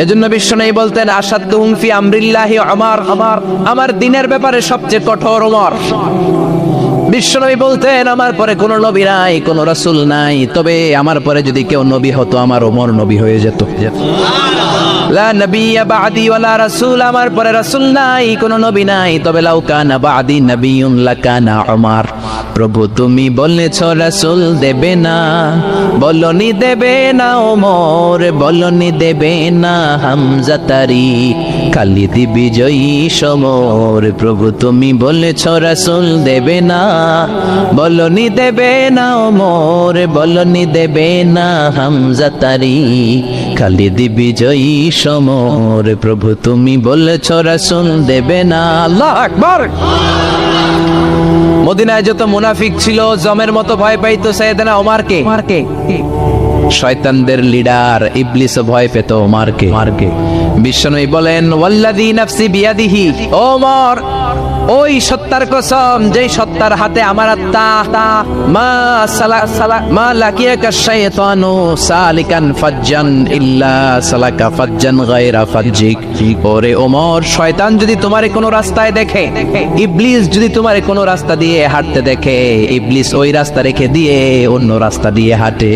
এজন্য বিশ্বনবী বলতেন আসাদুহুম ফি আমরিল্লাহি উমর, আমার দ্বীনের ব্যাপারে সবচেয়ে কঠোর ওমর। বিশ্বনবী বলতেন আমার পরে কোনো নবী নাই, কোনো রাসূল নাই, তবে আমার পরে যদি কেউ নবী হতো আমার ওমর নবী হয়ে যেত। লা নবিয়্যা বা'দি ওয়ালা রাসূল, আমার পরে রাসূল নাই, কোনো নবী নাই, তবে লাউ কানা বা'দি নবিয়্যুন লাকানা উমর। প্রভু তুমি বলেছ রাসূল দেবে না, বলনি দেবে না ওমর, বলনি দেবে না হামজা তারি, খালিদ বিজয়ী সমর। প্রভু তুমি বলেছ রাসূল দেবে না, বলনি দেবে না ওমর, বলনি দেবে না হামজা তারি, খালিদ বিজয়ী সমর। প্রভু তুমি বলেছ রাসূল দেবে না। আল্লাহু আকবার। মদিনায় যত মুনাফিক ছিল জমের মতো ভয় পাইতো সাইয়েদনা ওমরকে। শয়তানদের লিডার ইবলিসও ভয় পেত ওমরকে। বিশ্বনবী বলেন ওয়াল্লাযী নাফসি বিয়াদিহি, ওমর ওই সত্তার কসম যেই সত্তার হাতে আমার আত্মা, মা লাকিয়াকা শাইতানু সালিকান ফাজ্জান ইল্লা সালাকা ফাজ্জান গায়রা ফাজ্জিক। ওরে ওমর, শয়তান যদি তোমারে কোনো রাস্তায় দেখে, ইবলিস যদি তোমারে কোনো রাস্তা দিয়ে হাঁটতে দেখে, ইবলিস ওই রাস্তা রেখে দিয়ে অন্য রাস্তা দিয়ে হাঁটে।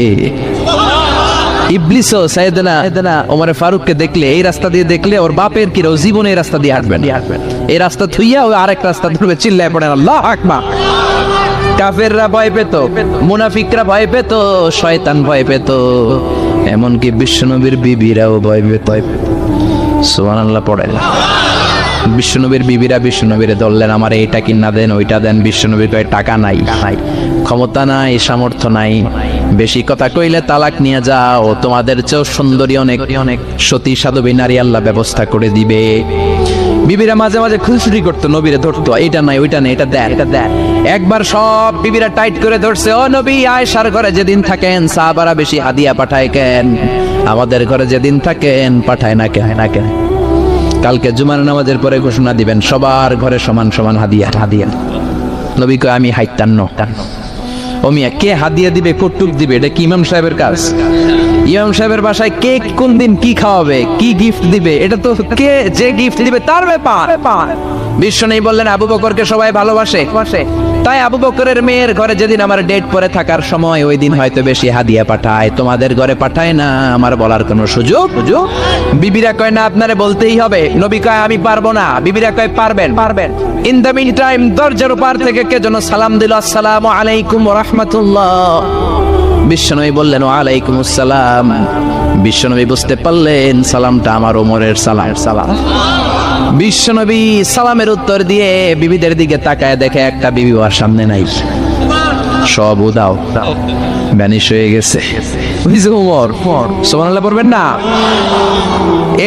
ইবলিসও সাইয়েদনা ওমর ফারুককে দেখলে, এই রাস্তা দিয়ে দেখলে ওর বাপের কি জীবনে এই রাস্তা দিয়ে হাঁটবেন, এই রাস্তা থুইয়া ওই আরেক রাস্তা ধরবে, চিল্লায় পড়েন আল্লাহু আকবার। কাফেররা ভয় পেত, মুনাফিকরা ভয় পেত, শয়তান ভয় পেত, এমনকি বিশ্বনবীর বিবিরাও ভয় পেত। সুবহানাল্লাহ পড়েন। বিশ্বনবীর বিবিরা বিশ্বনবীরে ধরলেন, আমার এইটা কিনা দেন, ওইটা দেন। বিশ্বনবীর কয় টাকা নাই, ক্ষমতা নাই, সামর্থ্য নাই, বেশি কথা কইলে তালাক নিয়ে যাও, তোমাদের চেয়েও সুন্দরী অনেক সতী সাধবী নারী আল্লাহ ব্যবস্থা করে দিবে। বিবিরা মাঝে মাঝে খুনসুটি করতো, নবীরে ধরতো, এইটা নাই ওইটা নেই, এটা দেন। একবার সব বিবিরা টাইট করে ধরছে, ও নবী আয়েশার ঘরে যেদিন থাকেন সাহাবারা বেশি হাদিয়া পাঠায় কেন, আমাদের ঘরে যেদিন থাকেন পাঠায় না কেন? কালকে জুমার নামাজের পরে ঘোষণা দিবেন সবার ঘরে সমান সমান হাদিয়া। নবী কয় আমি হাইতান ন। ও মিয়া, কে হাদিয়া দিবে, কটুক দিবে, এটা কি ইমাম সাহেবের কাজ? ইমাম সাহেবের বাসায় কে কোন দিন কি খাওয়াবে, কি গিফট দিবে, এটা তো কে যে গিফট দিবে তার ব্যাপার। বিশ্বনবী বললেন আবু বকরকে সবাই ভালোবাসে, তাই আবু বকরের মেয়ের ঘরে যেদিন আমার ডেট পরে থাকার সময়, ওই দিন হয়তো বেশি হাদিয়া পাঠায়, তোমাদের ঘরে পাঠায় না। আমার বলার কোনো সুযোগ? বিবিরা কয় না, আপনারে বলতেই হবে। নবী কয় আমি পারবো না। বিবিরা কয় পারবেন। ইন দ্য মিন টাইম দরজার উপর থেকে কে যেন সালাম দিল, আসসালামু আলাইকুম ওয়া রাহমাতুল্লাহ। বিশ্বনবী বললেন ওয়া আলাইকুম আসসালাম। বিশ্বনবী বুঝতে পারলেন সালামটা আমার ওমরের সালাম। বিশ্বনবী সালামের উত্তর দিয়ে বিবিদের দিকে তাকায়, দেখে একটা বিবি ওর সামনে নাই, সব উদাও, ভ্যানিশ হয়ে গেছে। ওমর সুবহানাল্লাহ পড়বেন না?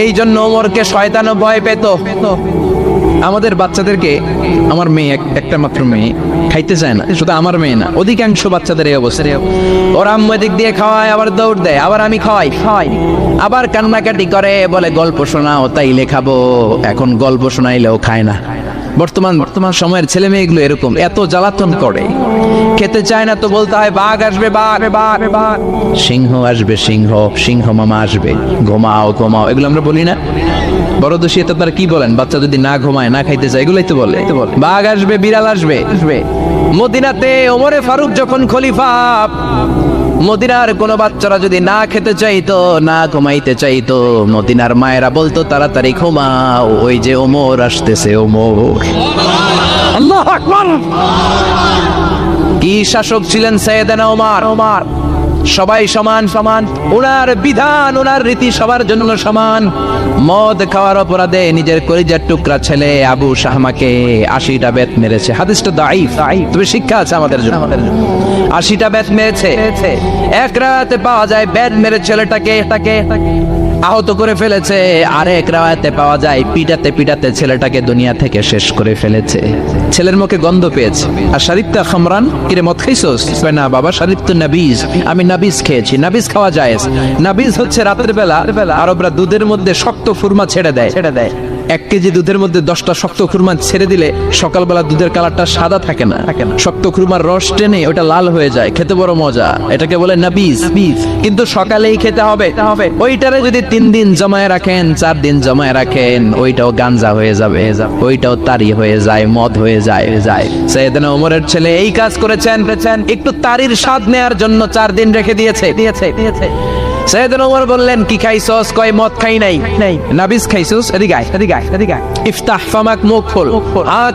এই জন্য ওমরকে শয়তানও ভয় পেত। আমাদের বাচ্চাদেরকে, আমার মেয়ে একটা মাত্র মেয়ে, খাইতে চায় না, শুধু আমার মেয়ে না, অধিকাংশ বাচ্চাদের এই অবস্থা। ওরা আম্মু দিক দিয়ে খাওয়ায়, আবার দৌড় দেয়, আবার আমি খাওয়াই, আবার কান্নাকাটি করে, বলে গল্প শোনাও, তাইলে খাবো। এখন গল্প শোনাইলেও খায় না। বর্তমান সময়ের ছেলে মেয়েগুলো এরকম, এত জ্বালাতন করে, খেতে চায় না তো বলতে হয় বাঘ আসবে, বাঘ, সিংহ আসবে, সিংহ মামা আসবে, ঘুমাও। এগুলো আমরা বলি না? বড় দোষী তো তারা কি বলেন, বাচ্চা যদি না ঘুমায়, না খাইতে চায়, এগুলাই তো বলে। বাঘ আসবে, বিড়াল আসবে। মদিনাতে ওমরে ফারুক যখন খলিফা, মদিনার কোন বাচ্চারা যদি না খেতে চাইতো, না ঘুমাইতে চাইতো, মদিনার মায়েরা বলতো তাড়াতাড়ি ঘুমাও, ওই যে ওমর আসতেছে, ওমর। আল্লাহু আকবার। কি শাসক ছিলেন সাইয়েদনা ওমর। সবাই সমান, ওনার বিধান, ওনার রীতি সবার জন্য সমান। মদ খাওয়ার অপরাধে নিজের কলিজার টুকরা ছেলে আবু শাহমাকে 80টা বেত মেরেছে। হাদিসটা দাঈফ, তবে শিক্ষা আছে আমাদের জন্য। 80টা বেত মেরেছে। এক রাতে পাওয়া যায় বেত মেরে ছেলেটাকে আহত করে ফেলেছে, আরেক রাতে পাওয়া যায় পিটাতে ছেলেটাকে দুনিয়া থেকে শেষ করে ফেলেছে। ছেলের মুখে গন্ধ পেয়েছে। আর শারিবতা খামরান, কিরে মদ খাইছস? না বাবা, শারিবতু নাবিজ, আমি নাবিজ খেয়েছি। নাবিজ খাওয়া যায়। নাবিজ হচ্ছে রাতের বেলা আরবরা দুধের মধ্যে শক্ত ফুরমা ছেড়ে দেয়, 1 কেজি দুধের মধ্যে 10টা শক্ত খুরমা ছেড়ে দিলে সকালবেলা দুধের কালারটা সাদা থাকে না, শক্ত খুরমার রস টেনে ওটা লাল হয়ে যায়, খেতে বড় মজা, এটাকে বলে নাবিজ। কিন্তু সকালেই খেতে হবে। ওইটারে যদি 3 দিন জমায়ে রাখেন, 4 দিন জমায়ে রাখেন, ওইটাও গাঞ্জা হয়ে যাবে, ওইটাও তারি হয়ে যায়, মদ হয়ে যায়। সাইয়েদনা ওমরের ছেলে এই কাজ করেছেন, একটু তারির স্বাদ নেয়ার জন্য 4 দিন রেখে দিয়েছে। সাইয়েদনা ওমর বললেন, কি খাইছস? কয় মদ খাই নাই। নাবিজ খাইছস? এদিকে আয়। ইফতাহ ফামাক, মুখ খোল।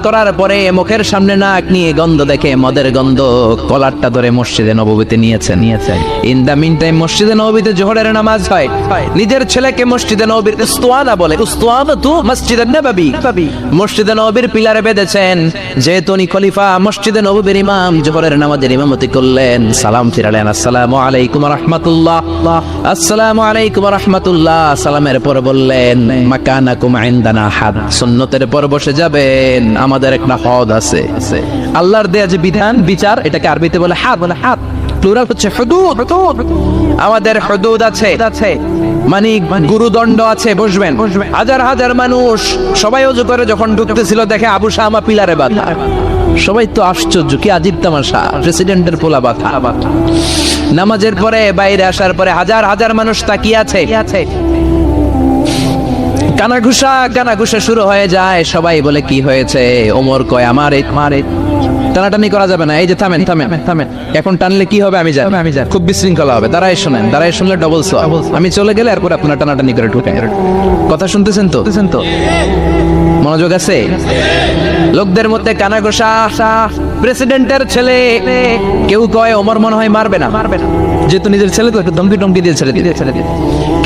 করার পরে মুখের সামনে নাক নিয়ে গন্ধ দেখে মদের গন্ধ, কলারটা ধরে মসজিদে নববীতে নিয়েছে। ইন দা মিন টাইম মসজিদে নববীতে জোহরের নামাজ হয়। নিজের ছেলেকে মসজিদে নববীর উস্তানা বলে, উস্তানা তু মসজিদে নববী, মসজিদে নববীর পিলারে বেঁধেছেন। যেহেতু উনি খলিফা, মসজিদে নববীর ইমাম, জোহরের নামাজের ইমামতি করলেন, সালাম ফিরালেন, আসসালামু আলাইকুম রাহমাতুল্লাহ, আসসালামু আলাইকুম রাহমাতুল্লাহ। সালামের পর বললেন, মাকানাকুম ইনদানা হাদ, সুন্নতের পর বসে যাবেন, আমাদের একটা হদ আছে। আল্লাহর দেয়া যে বিধান, বিচার, এটাকে আরবিতে বলে হাদ, প্লুরাল হচ্ছে হুদুদ। আমাদের হুদুদ আছে, মানে গুরুদণ্ড আছে, বসবেন। হাজার মানুষ সবাই ওযু করে যখন ঢুকতেছিল, দেখে আবু শামা পিলারে বাঁধা। সবাই তো আশ্চর্য, কি আজীব তামাশা, প্রেসিডেন্টের পোলা বাঁধা। নামাজের পরে বাইরে আসার পরে হাজার মানুষ তাকিয়ে আছে। কানাঘুষা শুরু হয়ে যায়। সবাই বলে, কি হয়েছে? ওমর কয়, আমার টানাটানি করা যাবে না। এই যে থামেন, এখন টানলে কি হবে আমি জানি, খুব বিশৃঙ্খলা হবে। দাঁড়ায় শুনলে ডবল সওয়াব। আমি চলে গেলে এরপর আপনারা টানাটানি করে ঢুকে। কথা শুনতেছেন তো? মনোযোগ আছে? লোকদের মধ্যে কানাঘুষা। প্রেসিডেন্টের ছেলে, কেউ কয় ওমর মনে হয় মারবে না, যেহেতু নিজের ছেলে তো একটু ধমকি দিয়ে ছেড়ে দিয়ে।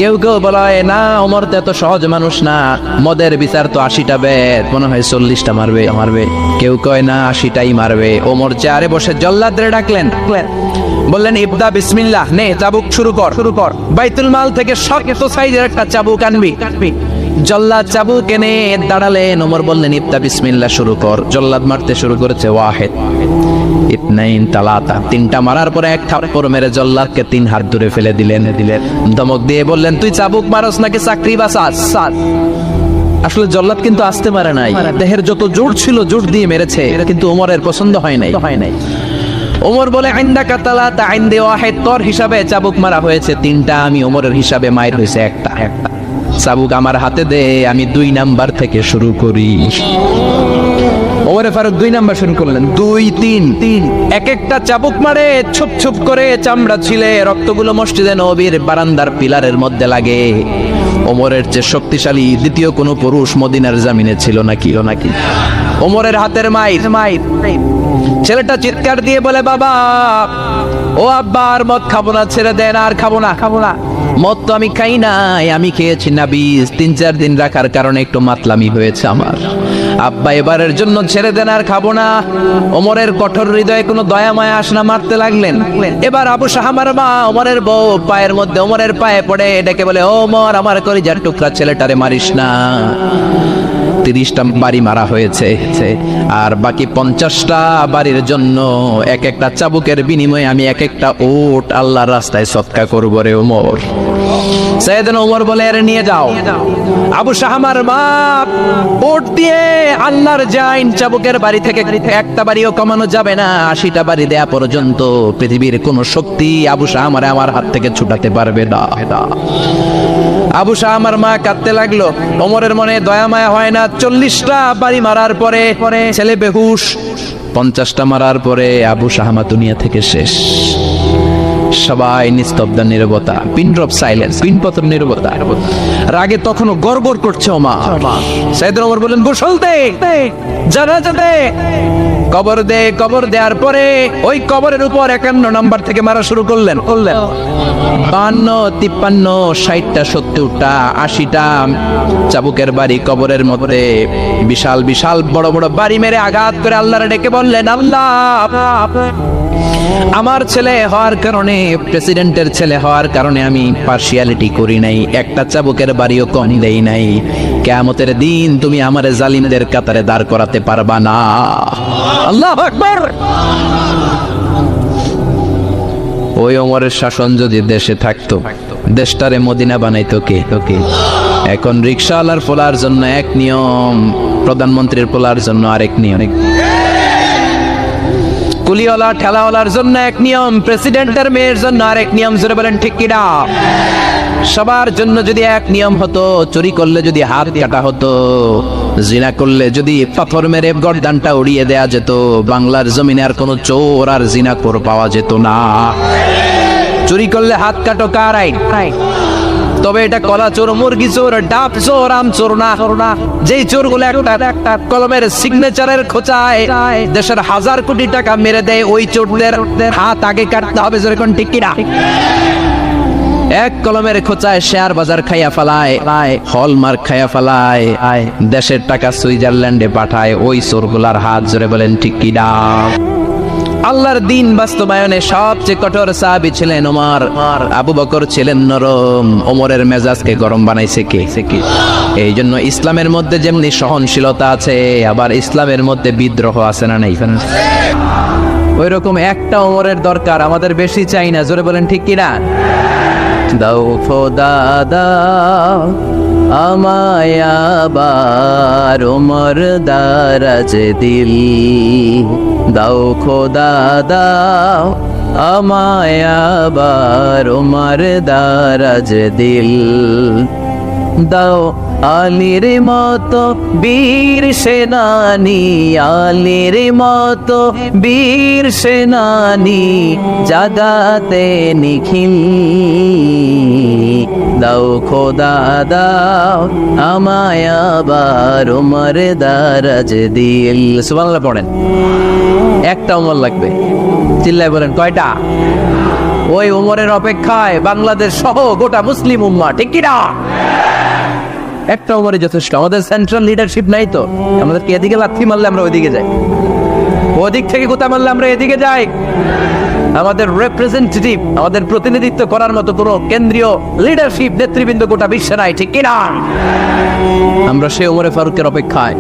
কেউ বলে না, ওমর তো এত সহজ মানুষ না, মদের বিচার তো 80টা বেদ, মনে হয় 40টা মারবে। কেউ কয় না, 80টাই মারবে। ওমর চেয়ারে বসে জল্লাদরে ডাকলেন, বললেন, ইবদা বিসমিল্লাহ, নে চাবুক শুরু কর। বাইতুল মাল থেকে শক্ত সাইজের একটা চাবুক আনবি। জল্লাদ চাবুক এনে দাঁড়ালেন। ওমর বললেন, ইবদা বিসমিল্লাহ, শুরু কর। জল্লাদ মারতে শুরু করেছে। ওয়াহিদ, ইতনাইন, তালাতা, 3টা মারার পরে এক থাপ্পড় মেরে জল্লাদকে 3 হাত দূরে ফেলে দিলেন। ধমক দিয়ে বললেন, তুই চাবুক মারস নাকি চাকরি বাসাস? আসলে জল্লাদ কিন্তু আসতে পারে নাই, দেহের যত জোর ছিল জোর দিয়ে মেরেছে, কিন্তু ওমরের পছন্দ হয় নাই। ওমর বলে, ইনদাকা তালাতা ইনদি ওয়াহিদ, তোর হিসাবে চাবুক মারা হয়েছে 3টা, আমি ওমরের হিসাবে মাইর হয়েছে একটা। চাবুক আমার হাতে দে, আমি 2 নাম্বার থেকে শুরু করি। ওমরে ফারুক 2 নাম্বার শুরু করলেন। 2, 3, এক একটা চাবুক মারে, ছুপ করে চামড়া ছিলে, রক্তগুলো মসজিদে নববীর বারান্দার পিলারের মধ্যে লাগে। ওমরের চেয়ে শক্তিশালী দ্বিতীয় কোনো পুরুষ মদিনার জমিনে ছিল নাকি? ওমরের হাতের মাইর। ছেলেটা চিৎকার দিয়ে বলে, বাবা, ও আব্বা, আর মদ খাবো না, ছেড়ে দেন, আর খাবো না। মদ তো আমি খাই নাই, আমি খেয়েছি নাবিজ, 3-4 দিন রাখার কারণে একটু মাতলামি হয়েছে আমার। আব্বা, এবারের জন্য ছেড়ে দেন, আর খাবো না। ওমরের কঠোর হৃদয়ে কোনো দয়া মায়া আসনা, মারতে লাগলেন। এবার আবু শাহামার মা, ওমরের বউ, পায়ের মধ্যে ওমরের পায়ে পড়ে ডেকে বলে, ওমর, আমার কলিজার টুকরা ছেলেটারে মারিস না। 30টা বাড়ি মারা হয়েছে, আর বাকি 50টা বাড়ির জন্য এক একটা চাবুকের বিনিময়ে আমি এক একটা উট আল্লাহর রাস্তায় সদকা করবো রে ওমর। সাইয়েদনা ওমর বলে, এর নিয়ে যাও। আবু শাহামার মা উট দিয়ে আল্লাহর জাইন চাবুকের বাড়ি থেকে একটা বাড়িও কমানো যাবে না, 80টা বাড়ি দেয়া পর্যন্ত পৃথিবীর কোন শক্তি আবু শাহামারে আমার হাত থেকে ছুটাতে পারবে না। আবু শাহামার মা কাঁদতে লাগলো। ওমরের মনে দয়া মায়া হয় না। 40টা বাড়ি মারার পরে ছেলে বেহুশ, 50টা মারার পরে আবু শাহামা দুনিয়া থেকে শেষ। সবাই নিস্তব্ধ নীরবতা, পিন ড্রপ সাইলেন্স, পিনপতন নীরবতা। রাগে তখনও গড়গড় করছে ওমা। সাইয়েদনা ওমর বলেন, গোসল দে, জানাজা দে, কবর দেওয়ার পরে ওই কবরের উপর 51 নাম্বার থেকে মারা শুরু করলেন। 52, 53, 60টা, 70টা, 80টা চাবুকের বাড়ি কবরের মধ্যে বিশাল বড় বাড়ি মেরে আঘাত করে আল্লাহরে ডেকে বললেন, আল্লাহ, আমার ছেলে হওয়ার কারণে, প্রেসিডেন্টের ছেলে হওয়ার কারণে আমি পার্সিয়ালিটি করি নাই, একটা চাবুকের বাড়িও কম দেই নাই। কিয়ামতের দিন তুমি আমারে জালিমদের কাতারে দাঁড় করাতে পারবা না। আল্লাহু আকবার। ওই ওমরের শাসন যদি দেশে থাকতো, দেশটারে মদিনা বানাইতো কে? এখন রিকশাওয়ালার পোলার জন্য এক নিয়ম, প্রধানমন্ত্রীর পোলার জন্য আরেক নিয়ম, কুলিওয়ালা ঠেলাওয়ালার জন্য এক নিয়ম, প্রেসিডেন্টের মেয়ের জন্য আরেক নিয়ম। জোরে বলেন ঠিক কিনা? সবার জন্য যদি এক নিয়ম হতো, চুরি করলে যদি হাত কাটা হতো, জিনা করলে যদি পাথর মেরে গর্দানটা উড়িয়ে দেয়া যেত, বাংলার জমিনে আর কোনো চোর আর জিনাখোর পাওয়া যেত না। চুরি করলে হাত কাটো কার আইন? তবে এটা কলা চোর, মুরগি চোর, ডাব চোর, আম চোর না। যেই চোর গুলো একটা কলমের সিগনেচারের খোঁচায় দেশের 1000 কোটি টাকা মেরে দেয়, ওই চোরদের হাত আগে কাটতে হবে। জোরে কোন ঠিক কিনা? এক কলমের খোঁচায় শেয়ার বাজার খাইয়া ফেলায়, হলমার্ক খাইয়া ফেলায়, দেশের টাকা সুইজারল্যান্ডে পাঠায়, ওই চোরগুলার হাত। জোরে বলেন ঠিক কিনা? আল্লাহর দিন বাস্তবায়নে সবচেয়ে কঠোর সাহাবী ছিলেন ওমর। আবু বকর ছিলেন নরম, ওমরের মেজাজকে গরম বানাইছে কে? এই জন্য ইসলামের মধ্যে যেমনি সহনশীলতা আছে, আবার ইসলামের মধ্যে বিদ্রোহ আছে না নাই? ওই রকম একটা ওমরের দরকার, আমাদের বেশি চাই না। জোরে বলেন ঠিক কিনা? দাও খোদা দাও আমায় আবার ওমর দারাজ দিল, দাও খোদা দাও আমায় আবার ওমর দারাজ দিল, দাও আলীর মতো বীর সেনানি, আলীর মতো বীর সেনানি জাগাতে নিখিল, দাও খোদা দাও আমায় আবার ওমর দারাজ দিল। সুবহানাল্লাহ পড়েন। একটা ওমর লাগবে, চিল্লায় বলেন কয়টা? ওই ওমরের অপেক্ষায় বাংলাদেশ সহ গোটা মুসলিম উম্মাহ, ঠিক কি না? একটা ওমরে যথেষ্ট। আমাদের সেন্ট্রাল লিডারশিপ নাই তো, আমাদেরকে এদিকে লাথি মারলে আমরা ওইদিকে যাই, ওদিক থেকে গোতা মারলে আমরা এদিকে যাই। আমাদের রিপ্রেজেন্টেটিভ, আমাদের প্রতিনিধিত্ব করার মতো কোনো কেন্দ্রীয় লিডারশিপ নেতৃবৃন্দ গোটা বিশ্বে নাই, ঠিক কিনা? আমরা সেই ওমরে ফারুকের অপেক্ষায়,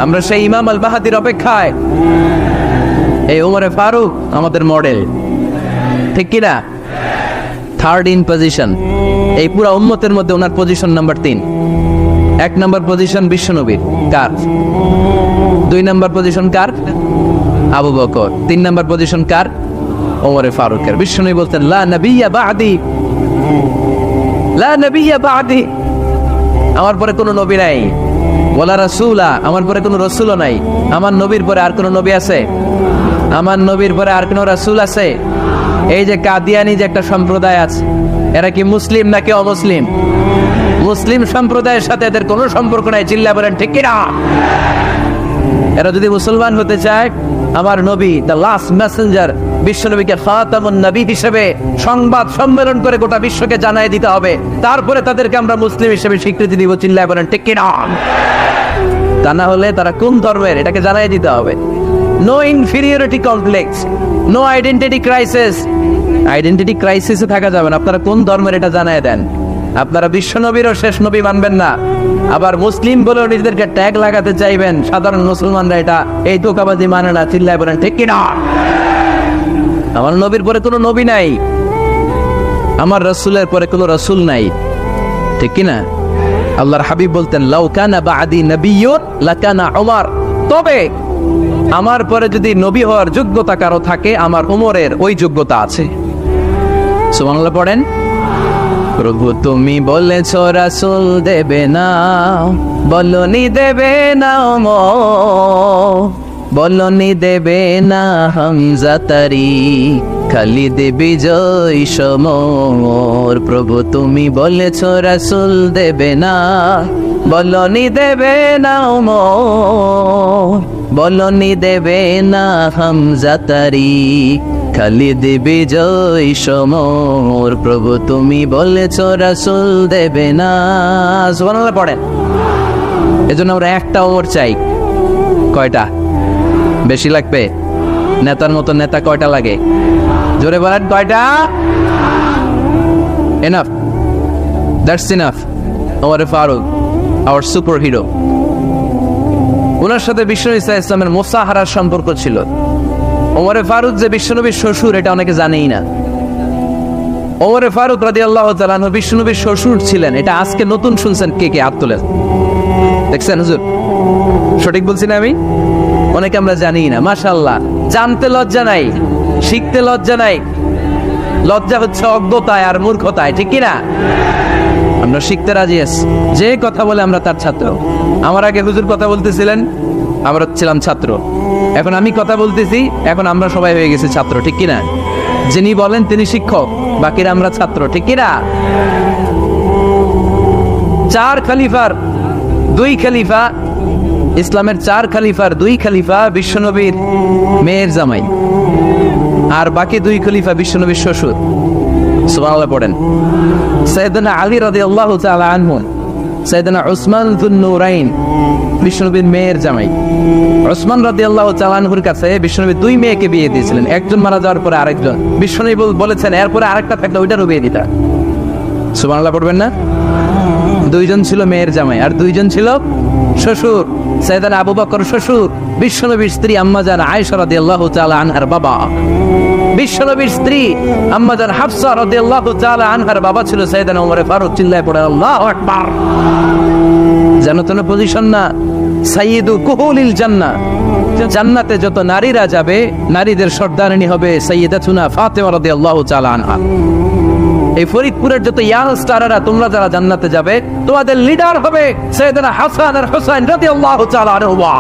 আমরা সেই ইমাম আল মাহাদির অপেক্ষায়। এই ওমরে ফারুক আমাদের মডেল, ঠিক কিনা? থার্ড ইন পজিশন এই পুরা উম্মতের মধ্যে ওনার পজিশন নাম্বার 3। 1 নাম্বার পজিশন বিশ্বনবীর, কার? 2 নাম্বার পজিশন কার? আবু বকর। 3 নাম্বার পজিশন কার? ওমরে ফারুকের। বিশ্বনবী বলতেন লা নবিয়্যা বা'দি, লা নবিয়্যা বা'দি, আমার পরে কোনো নবী নাই। ওয়ালা রাসূলা, আমার পরে কোনো রাসূলও নাই। আমার নবীর পরে আর কোনো নবী আছে? আমার নবীর পরে আর কোনো রাসূল আছে? এই যে কাদিয়ানি যে একটা সম্প্রদায় আছে, এরা কি মুসলিম নাকি অমুসলিম? মুসলিম সম্প্রদায়ের সাথে এদের কোনো সম্পর্ক নাই। চিল্লা বলেন ঠিক কিনা? এরা যদি মুসলমান হতে চায়, আমার নবী দ্য লাস্ট মেসেঞ্জার বিশ্বনবীকে খাতামুন নবী হিসেবে সংবাদ সম্মেলন করে গোটা বিশ্বকে জানাই দিতে হবে, তারপরে তাদেরকে আমরা মুসলিম হিসেবে স্বীকৃতি দিব। চিল্লা বলেন ঠিক কিনা? তা না হলে তারা কোন ধর্মের এটাকে জানাই দিতে হবে। No inferiority complex, no identity crisis. Identity ক্রাইসিসে থাকা যাবে না। আপনারা কোন ধর্মের এটা জানায় দেন। আপনারা বিশ্বনবীরও শেষ নবী মানবেন না, আবার মুসলিম বলেও নিজেদেরকে ট্যাগ লাগাতে চাইবেন। সাধারণ মুসলমানরা এটা এই ধোঁকাবাজি মানে না। চিল্লায় বলেন ঠিক কিনা? আমার নবীর পরে কোনো নবী নাই, আমার রাসূলের পরে কোনো রাসূল নাই, ঠিক কিনা? আল্লাহর হাবিব বলতেন লাউ কানা বা'দি নাবিয়্যুন লাকানা উমর, তবে আমার পরে যদি নবী হওয়ার যোগ্যতা কারো থাকে, আমার উমরের ওই যোগ্যতা আছে। সুবহানাল্লাহ পড়েন। প্রভু তুমি বলেছ রাসূল দেবে না, বলনি দেবে না ওমর, বলনি দেবে না হামজা তারি, খালিদ বিজয় সমর। প্রভু তুমি বলেছ রাসূল দেবে না, বলনি দেবে না ওমর, বলনি দেবে না হামজা তারি, খালিদ বিজয় সমর। প্রভু তুমি বলেছ রাসূল দেবে না। সুবহানাল্লাহ পড়েন। এজন্য আমরা একটা ওমর চাই। কয়টা? বেশি লাগবে? নেতার মতো নেতা কয়টা লাগে? জোরে বলেন কয়টা? Enough, that's enough. Omar Farooq our superhero. ওনার সাথে বিশ্বনবী সাল্লাল্লাহু আলাইহি ওয়াসাল্লামের মুসাহারার সম্পর্ক ছিল। ওমরে ফারুক যে বিশ্বনবীর শ্বশুর, এটা অনেকে জানেই না। ওমরে ফারুক রাদিয়াল্লাহু তাআলা আনহু বিশ্বনবীর শ্বশুর ছিলেন। এটা আজকে নতুন শুনছেন, কে কে হাত তোলেন? দেখছেন হুজুর, সঠিক বলছি না আমি? অনেকে আমরা জানি না। মাশাআল্লাহ, জানতে লজ্জা নাই, শিখতে লজ্জা নাই। লজ্জা হচ্ছে অজ্ঞতায় আর মূর্খতায়, ঠিক কি না? আমরা শিখতে রাজি আছি। যে কথা বলে আমরা তার ছাত্র। আমার আগে হুজুর কথা বলতেছিলেন, আমরা ছিলাম ছাত্র। এখন আমি কথা বলতেছি, এখন আমরা সবাই হয়ে গেছি ছাত্র, ঠিক কি না? যিনি বলেন তিনি শিক্ষক, বাকিরা আমরা ছাত্র, ঠিক কি না? 4 খলিফার 2 খলিফা, ইসলামের 4 খলিফার 2 খলিফা বিশ্বনবীর মেয়ের জামাই, আর বাকি 2 খলিফা বিশ্বনবীর শ্বশুর। সুবহানাল্লাহ পড়েন। সাইয়েদনা আলী রাদিয়াল্লাহু তাআলা আনহু, সাইয়েদনা উসমান যুন নূরাইন বিশ্বনবীর মেয়ের জামাই। উসমান রাদিয়াল্লাহু তাআলা আনহুর কাছে বিশ্বনবী 2 মেয়েকে বিয়ে দিয়েছিলেন। একজন মারা যাওয়ার পরে আরেকজন। বিশ্বনবী বলেছেন এরপরে আরেকটা থাকলে ওইটারও বিয়ে দিতা। সুবহানাল্লাহ পড়বেন না? 2 জন ছিল মেয়ের জামাই আর 2 জন ছিল শ্বশুর। সাইয়েদনা আবু বকর শ্বশুর, বিশ্বনবীর স্ত্রী আম্মা জান আয়েশা রাদিয়াল্লাহু তাআলা আনহার বাবা। বিশ্বনবীর স্ত্রী আম্মা জান হাফসা রাদিয়াল্লাহু তাআলা আনহার বাবা ছিল সাইয়েদনা ওমর ফারুক। চিল্লায় পড়ে আল্লাহু আকবার। জানো তো না পজিশন না? সাইয়্যিদু কুহুলিল জান্নাহ, জান্নাতে যত নারীরা যাবে নারীদের সর্দারিনী হবে সাইয়্যিদাতুনা ফাতেমা রাদিয়াল্লাহু তাআলা আনহা। এই ফরিদপুরের যত ইয়াং স্টাররা তোমরা যারা জান্নাতে যাবে তোমাদের লিডার হবে সাইয়েদনা হাসান আর হুসাইন রাদিয়াল্লাহু তাআলা আনহুমা।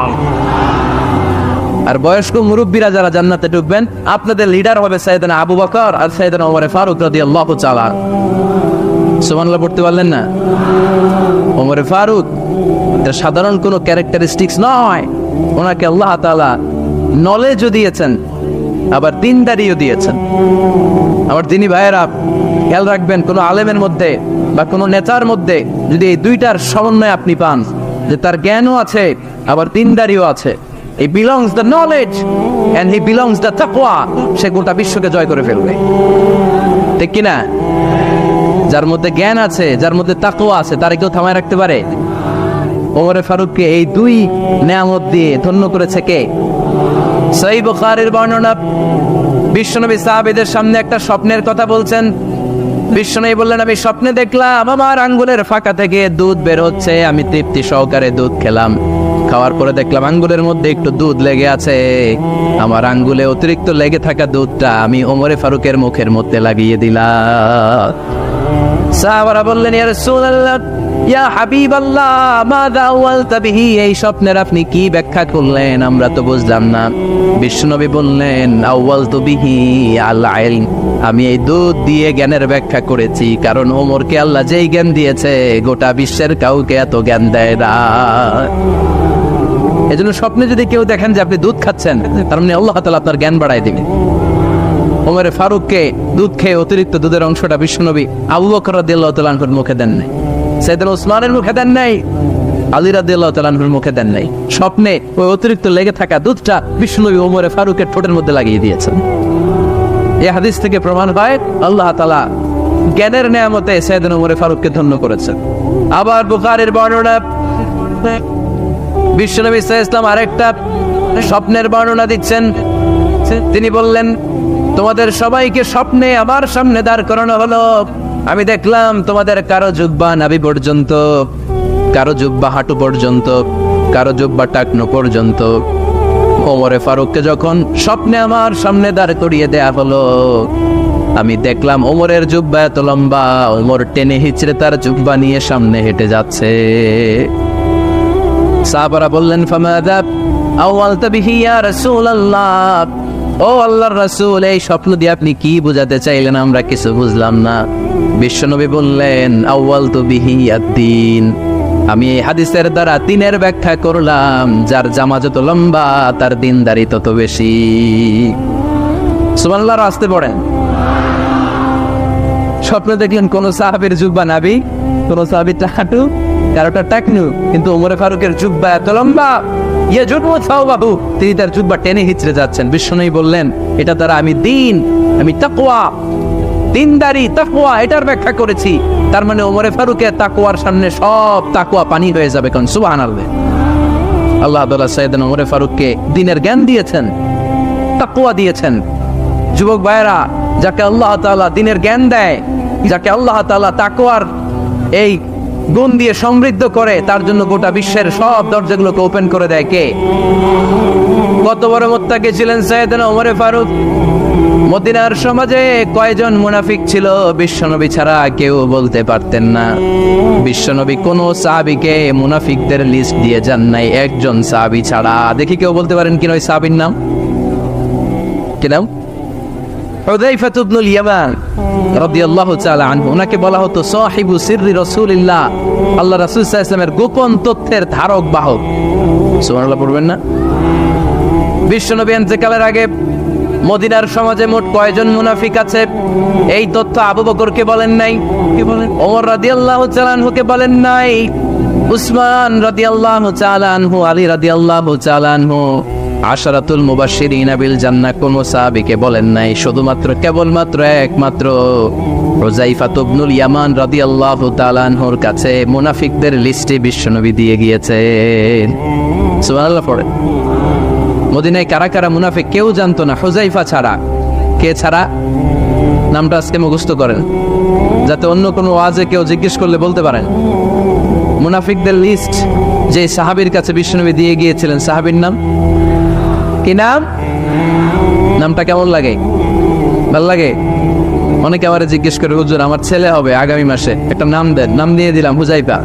আর বয়স্ক মুরব্বীরা যারা জান্নাতে ঢুকবেন আপনাদের লিডার হবে সাইয়েদনা আবু বকর আর সাইয়েদনা ওমর ফারুক রাদিয়াল্লাহু তাআলা। সুবহানাল্লাহ পড়তে পারলেন না? ওমর ফারুক এটা সাধারণ কোনো ক্যারেক্টারিস্টিক্স নয়। ওনাকে আল্লাহ তাআলা নলেজও দিয়েছেন, আবার দিনদারিও দিয়েছেন। আমার দিনী ভাইয়েরা খেয়াল রাখবেন, কোনো আলেমের মধ্যে বা কোনো নেতার মধ্যে যদি এই দুইটার সমন্বয় আপনি পান, যে তার জ্ঞানও আছে আবার দিনদারিও আছে, he belongs the knowledge and he belongs the taqwa, সে গোটা বিশ্বকে জয় করে ফেলবে, ঠিক কিনা? যার মধ্যে জ্ঞান আছে, যার মধ্যে তাকওয়া আছে, তারে কেউ থামায় রাখতে পারে? ওমর ফারুককে এই 2 নেয়ামত দিয়ে ধন্য করেছে কে? সহিহ বুখারীর বর্ণনা, বিশ্বনবী সাহাবীদের সামনে একটা স্বপ্নের কথা বলছেন। বিশ্বনবী বললেন, আমি স্বপ্নে দেখলাম আমার আঙ্গুলের ফাঁকা থেকে দুধ বের হচ্ছে। আমি তৃপ্তি সহকারে দুধ খেলাম। খাওয়ার পরে দেখলাম আঙ্গুলের মধ্যে একটু দুধ লেগে আছে। আমার আঙ্গুলে অতিরিক্ত লেগে থাকা দুধটা আমি ওমর ফারুকের মুখের মধ্যে লাগিয়ে দিলাম। সাহাবারা বললেন, ইয়া রাসূলুল্লাহ, ইয়া হাবিবাল্লাহ, মাযা আওয়ালতা বিহি, এই স্বপ্নের আপনি কি ব্যাখ্যা করলেন? আমরা তো বুঝলাম না। বিশ্বনবী বললেন, আওয়ালতু বিহি আল ইলম, আমি এই দুধ দিয়ে জ্ঞানের ব্যাখ্যা করেছি, কারণ ওমরকে আল্লাহ যেই জ্ঞান দিয়েছে গোটা বিশ্বের কাউকে এত জ্ঞান দেয় না। এজন্য স্বপ্নে যদি কেউ দেখেন যে আপনি দুধ খাচ্ছেন, তার মানে আল্লাহ তাআলা আপনার জ্ঞান বাড়ায় দিবেন। ওমর ফারুককে দুধ খেয়ে অতিরিক্ত দুধের অংশটা বিশ্বনবী আবু বকর রাদিয়াল্লাহু তাআলা আনহুর মুখে দেন নাই, সাইয়েদনা ওসমানের মুখে দেন নাই, আলী রাদিয়াল্লাহু তাআলা আনহুর মুখে দেন নাই। স্বপ্নে ওই অতিরিক্ত লেগে থাকা দুধটা বিশ্বনবী ওমর ফারুকের ঠোঁটের মধ্যে লাগিয়ে দিয়েছেন। এই হাদিস থেকে প্রমাণ হয় আল্লাহ তাআলা জ্ঞানের নেয়ামতে সাইয়েদনা ওমর ফারুককে ধন্য করেছেন। আবার বুখারীর বর্ণনা, বিশ্বনবী সাল্লাল্লাহু আলাইহি ওয়াসাল্লাম আরেকটা স্বপ্নের বর্ণনা দিচ্ছেন। তিনি বললেন, তোমাদের সবাইকে স্বপ্নে আমার সামনে দাঁড় করানো হলো। আমি দেখলাম তোমাদের কারো জুব্বা নাভি পর্যন্ত, কারো জুব্বা হাঁটু পর্যন্ত, কারো জুব্বা টাকনো পর্যন্ত। ওমর ফারুককে যখন স্বপ্নে আমার সামনে দাঁড় করিয়ে দেয়া হলো, আমি দেখলাম ওমরের জুব্বা এত লম্বা, ওমর টেনে হিচড়ে তার জুব্বা নিয়ে সামনে হেঁটে যাচ্ছে। সাহাবারা বললেন, ফামাযা আওয়ালতা বিহি ইয়া রাসূলুল্লাহ, ও আল্লাহর রাসূল, এই স্বপ্ন দিয়ে আপনি কি বোঝাতে চাইলেন? আমরা কিছু বুঝলাম না। বিশ্বনবী বললেন, আউয়ালতু বিহি আদ-দীন, আমি এই হাদিসের দ্বারা দিনের ব্যাখ্যা করলাম, যার জামা যত লম্বা তার দিনদারি তত বেশি। সুবহানাল্লাহ, আসতে পড়েন। স্বপ্নে দেখলেন কোন সাহাবীর জুব্বা নাভি, কোন সাহাবীর হাঁটু, কারোটা টাকনু, কিন্তু ওমর ফারুকের জুব্বা এত লম্বা, তিনি তার জুব্বা টেনে হিচড়ে যাচ্ছেন। বিশ্বনবী বললেন, এটা দ্বারা আমি দিন, আমি তাকওয়া, দিনদারি, তাকওয়া, এটার ব্যাখ্যা করেছি। তার মানে ওমর ফারুকের তাকওয়ার সামনে সব তাকওয়া পানি হয়ে যাবে। কারণ সুবহানাল্লাহ, আল্লাহ তাআলা সাইয়েদনা ওমর ফারুককে দিনের জ্ঞান দিয়েছেন, তাকওয়া দিয়েছেন। যুবক ভাইয়েরা, যাকে আল্লাহ তাআলা দ্বীনের জ্ঞান দেয়, যাকে আল্লাহ তাআলা তাকওয়ার এই গুণ দিয়ে সমৃদ্ধ করে, তার জন্য গোটা বিশ্বের সব দরজাগুলোকে ওপেন করে দেয় কে? কত বড় মুত্তাকি ছিলেন সাইয়েদনা ওমর ফারুক। মদিনার সমাজে কয়জন মুনাফিক ছিল বিশ্বনবী ছাড়া কেউ বলতে পারতেন না। বিশ্বনবী কোন সাহাবীকে মুনাফিকদের লিস্ট দিয়ে যান নাই, একজন সাহাবী ছাড়া। দেখি কেউ বলতে পারেন কিনা ওই সাহাবীর নাম? কি নাম? হুযায়ফা ইবনুল ইয়ামান রাদিয়াল্লাহু তাআলা আনহু। ওনাকে বলা হতো সাহিবু সিররি রাসূলিল্লাহ, আল্লাহ রাসূল সাল্লাল্লাহু আলাইহি ওয়াসাল্লামের গোপন তথ্যের ধারক বাহক। সুবহানাল্লাহ পড়বেন না? বিশ্বনবী ইন্তেকালের আগে মদিনার সমাজে মোট কয়জন মুনাফিক আছে এই তথ্য আবু বকরকে বলেন নাই, কি বলেন? ওমর রাদিয়াল্লাহু তাআলা আনহুকে বলেন নাই, উসমান রাদিয়াল্লাহু তাআলা আনহু, আলী রাদিয়াল্লাহু তাআলা আনহু, আশারাতুল মুবাশশিরিনা বিল জান্নাহ কোন সাহাবীকে বলেন নাই। শুধুমাত্র কেবলমাত্র একমাত্র হুযায়ফা ইবনুল ইয়ামান রাদিয়াল্লাহু তাআলা আনহুর কাছে মুনাফিকদের লিস্টে বিশ্বনবী দিয়ে গিয়েছেন। সুবহানাল্লাহ পড়ে। মদিনায় কারা কারা মুনাফিক কেউ জানতো না হুযায়ফা ছাড়া। কে ছাড়া? নামটা আজকে মুখস্থ করেন, যাতে অন্য কোনো ওয়াজে কেউ জিজ্ঞেস করলে বলতে পারেন। মুনাফিকদের লিস্ট যে সাহাবীর কাছে বিশ্বনবী দিয়ে গিয়েছিলেন, সাহাবীর নাম কি? নাম? নামটা কেমন লাগে? ভালো লাগে? অনেকে আমারে জিজ্ঞেস করে, হুজুর আমার ছেলে হবে আগামী মাসে, একটা নাম দেন। নাম দিয়ে দিলাম হুযায়ফা।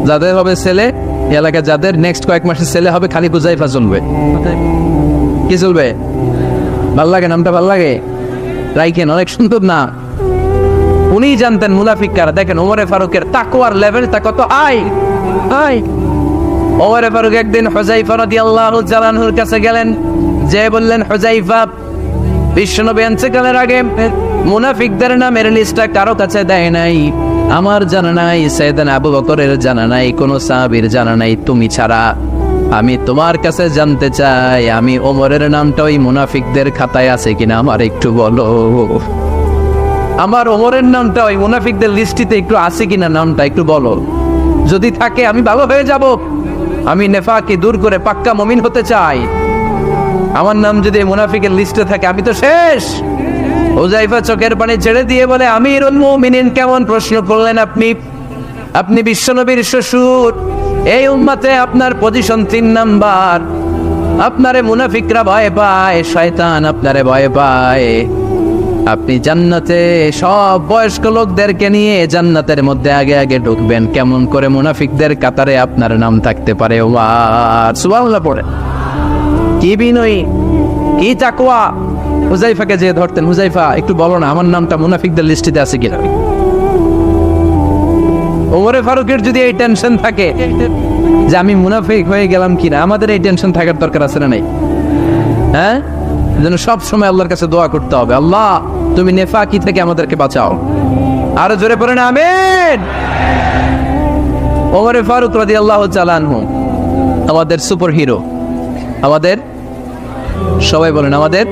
যাদের হবে ছেলে, এলাকা যাদের নেক্সট কয়েক মাসে ছেলে হবে, খালি হুযায়ফা চলবে। কি চলবে? ভাল লাগে? নামটা ভাল লাগে? রাইখেন, অনেক সুন্দর না? উনি জানতেন মুনাফিক কারা। দেখেন ওমরে ফারুকের তাকওয়ার লেভেলটা কত হাই হাই। ওমরে ফারুক একদিন হুযায়ফা রাদিয়াল্লাহু তাআলা আনহুর কাছে গেলেন, যে বললেন, হুযায়ফা, বিশ্বনবী ইন্তেকালের আগে মুনাফিকদের নামের লিস্টটা কারো কাছে দেয় নাই, আমার জানা নাই, সাইয়েদনা আবু বকরের জানা নাই, কোন সাহাবীর জানা নাই, তুমি ছাড়া। আমি তোমার কাছে জানতে চাই, আমি ওমরের নামটা ওই মুনাফিকদের খাতায় আছে কিনা আমার একটু বলো। আমার ওমরের নামটা ওই মুনাফিকদের লিস্টিতে একটু আছে কিনা, নামটা একটু বলো। যদি থাকে আমি ভালো হয়ে যাব। আমি নেফাকি দূর করে পাক্কা মুমিন হতে চাই। আমার নাম যদি মুনাফিকের লিস্টে থাকে আমি তো শেষ। হুযায়ফা চোখের পানি ছেড়ে দিয়ে বলে, আমিরুল মুমিনিন, কেমন প্রশ্ন করলেন আপনি? আপনি বিশ্বনবীর শ্বশুর। এই উম্মতে আপনার পজিশন 3 নাম্বার। আপনারে মুনাফিকরা ভয় পায়, শয়তান আপনারে ভয় পায়। আপনি জান্নাতে সব বয়স্ক লোকদেরকে নিয়ে জান্নাতের মধ্যে আগে আগে ঢুকবেন, কেমন করে মুনাফিকদের কাতারে আপনার নাম থাকতে পারে? ওমর সুবহানাল্লাহ পড়ে। কি বিনয়ী, কি তাকওয়া। হুযায়ফাকে যে ধরতেন, হুযায়ফা একটু বলো না আমার নামটা মুনাফিকদের লিস্টিতে আছে কিনা। ওমরে ফারুকের যদি এই টেনশন থাকে যে আমি মুনাফিক হয়ে গেলাম কিনা, আমাদের এই টেনশন থাকার দরকার আছে না নাই? হ্যাঁ, যেন সব সময় আল্লাহর কাছে দোয়া করতে হবে, আল্লাহ তুমি নেফাকি থেকে আমাদেরকে বাঁচাও। আরো জোরে পড়েন আমিন। ওমরে ফারুক রাদিয়াল্লাহু তাআলা আনহু আমাদের সুপার হিরো, আমাদের সবাই বলেন আমাদের।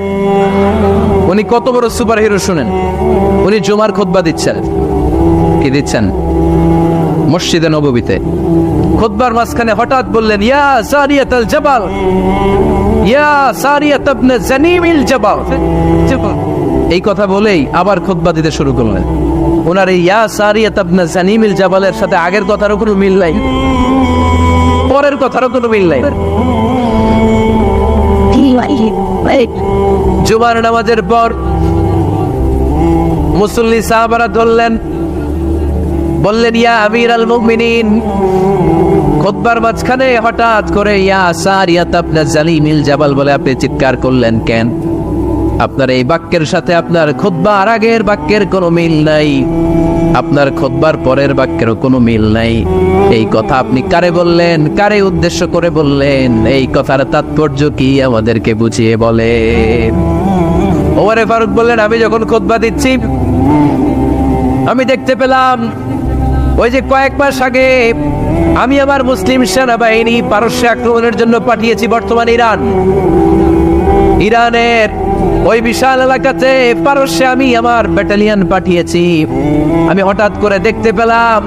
উনি কত বড় সুপার হিরো শুনেন। উনি জুমার খুতবা দিচ্ছেন। কি দিচ্ছেন? মসজিদে নববীতে। খুতবার মাঝখানে হঠাৎ বললেন, ইয়া সারিয়াতুল জাবাল, ইয়া সারিয়াত ইবনে জানিমিল জাবাল। এই কথা বলেই আবার খুতবা দিতে শুরু করলেন। ওনার এই ইয়া সারিয়াত ইবনে জানিমিল জাবালের সাথে আগের কথারও কোনো মিল নাই, পরের কথারও কোনো মিল নাই। জুমার নামাজের পর মুসল্লি সাহাবারা ধরলেন, বললেন, ইয়া আমিরাল মুমিনিন। খুতবার মাঝখানে হঠাৎ করে ইয়া সারিয়াত ইবনে জানিমিল জাবাল বলে আপনি চিৎকার করলেন কেন? আপনার এই বাক্যের সাথে আপনার খুতবার আগের বাক্যের কোনো মিল নাই, আপনার খুতবার পরের বাক্যেরও কোনো মিল নাই। এই কথা আপনি কারে বললেন? কারে উদ্দেশ্য করে বললেন? এই কথার তাৎপর্য কি আমাদেরকে বুঝিয়ে বলেন। ওমরে ফারুক বললেন, আমি যখন খুতবা দিচ্ছি আমি দেখতে পেলাম ওই যে কয়েক মাস আগে আমি আমার মুসলিম সেনাবাহিনী পারস্যে আক্রমণের জন্য পাঠিয়েছি বর্তমান ইরানের ওই বিশাল এলাকাতে পারস্যে আমি আমার ব্যাটালিয়ন পাঠিয়েছি। আমি হঠাৎ করে দেখতে পেলাম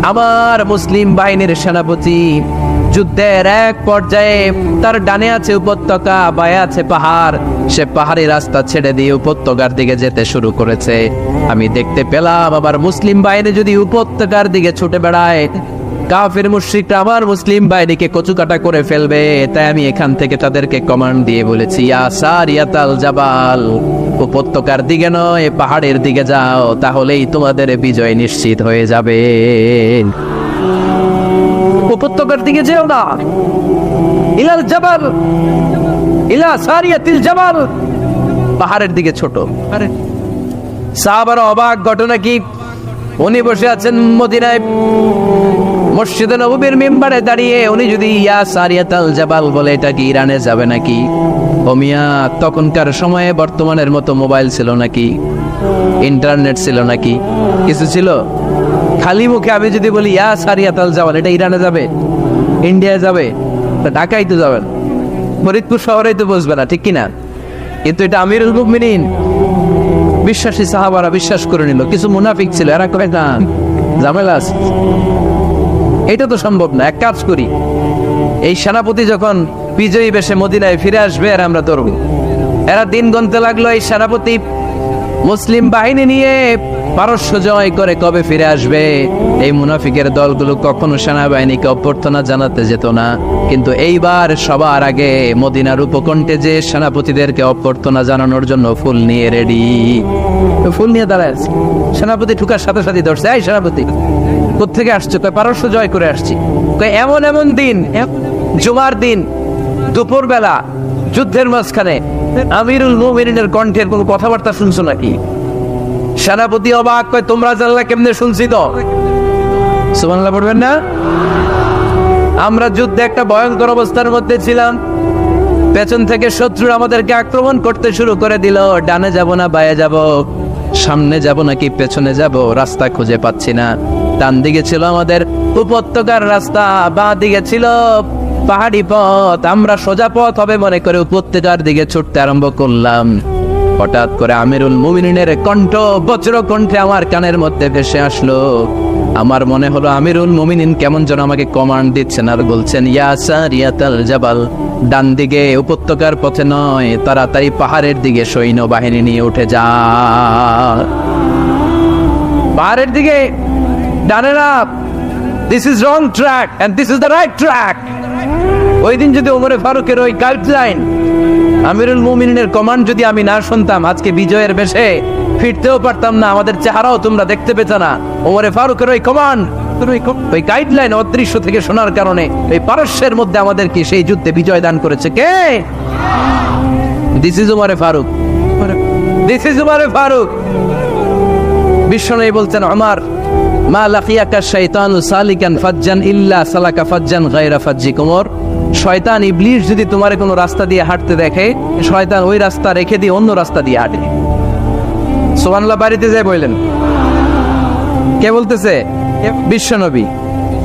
আমার মুসলিম বাহিনীর সেনাপতি যুদ্ধের এক পর্যায়ে তার ডানে আছে উপত্যকা, বায়ে আছে পাহাড়, সে পাহাড়ি রাস্তা ছেড়ে দিয়ে উপত্যকার দিকে যেতে শুরু করেছে। আমি দেখতে পেলাম আবার মুসলিম বাহিনী যদি উপত্যকার দিকে ছুটে বেড়ায়, কাফির মুশরিকরা আমার মুসলিম বাহিনীকে কচুকাটা করে ফেলবে। তাই আমি এখান থেকে তাদেরকে কমান্ড দিয়ে বলেছি, ইয়া সারিয়াতাল জাবাল, উপত্যকার দিকে নয় পাহাড়ের দিকে যাও, তাহলেই তোমাদের বিজয় নিশ্চিত হয়ে যাবে। উপত্যকার দিকে যেও না, ইলাল জাবাল, ইলা সারিয়াতিল জাবাল, পাহাড়ের দিকে ছোট। আরে সাহাবারা অবাক, ঘটনা কি? উনি বসে আছেন মদিনায় মসজিদে নববীর মিম্বারে দাঁড়িয়ে, উনি যদি ইয়া সারিয়াতাল জাবাল বলে, এটা কি ইরানে যাবে নাকি? ও মিয়া, তখনকার সময়ে বর্তমানের মতো মোবাইল ছিল নাকি, ইন্টারনেট ছিল নাকি, কিছু ছিল? খালি মুখে আমি যদি বলি ইয়া সারিয়াতাল জাবাল, এটা ইরানে যাবে, ইন্ডিয়া যাবে, ঢাকায় তো যাবেন, ফরিদপুর শহরেই তো বসবে না, ঠিক কিনা? কিন্তু এটা আমিরুল মুমিনিন, বিশ্বাসী সাহাবারা বিশ্বাস করে নিল। কিছু মুনাফিক ছিল, এরা কয় না ঝামেলা আছে, এটা তো সম্ভব না। এক কাজ করি, এই সেনাপতি যখন বিজয়ী বেশে মদিনায় ফিরে আসবে আর আমরা ধরব। এরা দিন গুনতে লাগলো, এই সেনাপতি মুসলিম বাহিনী নিয়ে পারস্য জয় করে কবে ফিরে আসবে। এই মুনাফিকের দলগুলো কখনো সেনাবাহিনীকে অভ্যর্থনা জানাতে যেত না, কিন্তু এইবার সবার আগে মদিনার উপকণ্ঠে যে সেনাপতিদেরকে অভ্যর্থনা জানানোর জন্য ফুল নিয়ে রেডি, ফুল নিয়ে দাঁড়ায় আছে। সেনাপতি ঠুকার সাথে সাথে ধরছে, এই সেনাপতি কোত্থেকে আসছে? কয় পারস্য জয় করে আসছি। কয় এমন এমন দিন, জুমার দিন দুপুর বেলা যুদ্ধের মাঝখানে আমিরুল মুমিনিনের কণ্ঠের কোনো কথাবার্তা শুনছো নাকি? সেনাপতি অবাক, কয় তোমরা জানলা কেমনে? শুনছি তো। সুবহানাল্লাহ পড়বেন না? আমরা যুদ্ধে একটা ভয়ঙ্কর অবস্থার মধ্যে ছিলাম, পেছন থেকে শত্রু আমাদেরকে আক্রমণ করতে শুরু করে দিল। ডানে যাব না বায়ে যাব, সামনে যাব নাকি পেছনে যাব, রাস্তা খুঁজে পাচ্ছি না। ডান দিকে ছিল আমাদের উপত্যকার রাস্তা, বাঁ দিকে ছিল পাহাড়ি পথ। আমরা সোজা পথ হবে মনে করে উপত্যকার দিকে ছুটতে আরম্ভ করলাম। হঠাৎ করে আমিরুল মুমিনিনের কণ্ঠ বজ্র কণ্ঠে আমার কানের মধ্যে ভেসে আসলো। আমার মনে হলো আমিরুল মুমিনিন কেমন যেন আমাকে কমান্ড দিচ্ছেন আর বলছেন, ইয়া সারিয়াতাল জাবাল, ডান দিকে উপত্যকার পথে নয়, তাড়াতাড়ি পাহাড়ের দিকে সৈন্যবাহিনী নিয়ে উঠে যা। পাহাড়ের দিকে, ডানে না, this is wrong track and this is the right track. ওই দিন যদি ওমরে ফারুকের ওই গাইডলাইন, আমিরুল মুমিনিনের কমান্ড যদি আমি না শুনতাম, আজকে বিজয়ের বেশে ফিরতেও পারতাম না, আমাদের চেহারাও তোমরা দেখতে পেত না। ওমরে ফারুকের ওই কমান্ড, ওই গাইডলাইন অদৃশ্য থেকে শোনার কারণে এই পারস্যের মধ্যে আমাদেরকে সেই যুদ্ধে বিজয় দান করেছে কে? দিস ইজ ওমরে ফারুক, দিস ইজ ওমরে ফারুক। বিশ্বনবী বলছেন, ওমর, মা লাকিয়াকা শাইতানু সালিকান ফাজ্জান ইল্লা সালাকা ফাজ্জান গায়রা ফাজ্জিক। ওমর, শয়তান ইবলিস যদি তোমার কোনো রাস্তা দিয়ে হাঁটতে দেখে, শয়তান ওই রাস্তা রেখে দিয়ে অন্য রাস্তা দিয়ে হাঁটে। সুবহানাল্লাহ বাড়িতে যায় বললেন, কে বলতেছে? বিশ্বনবী।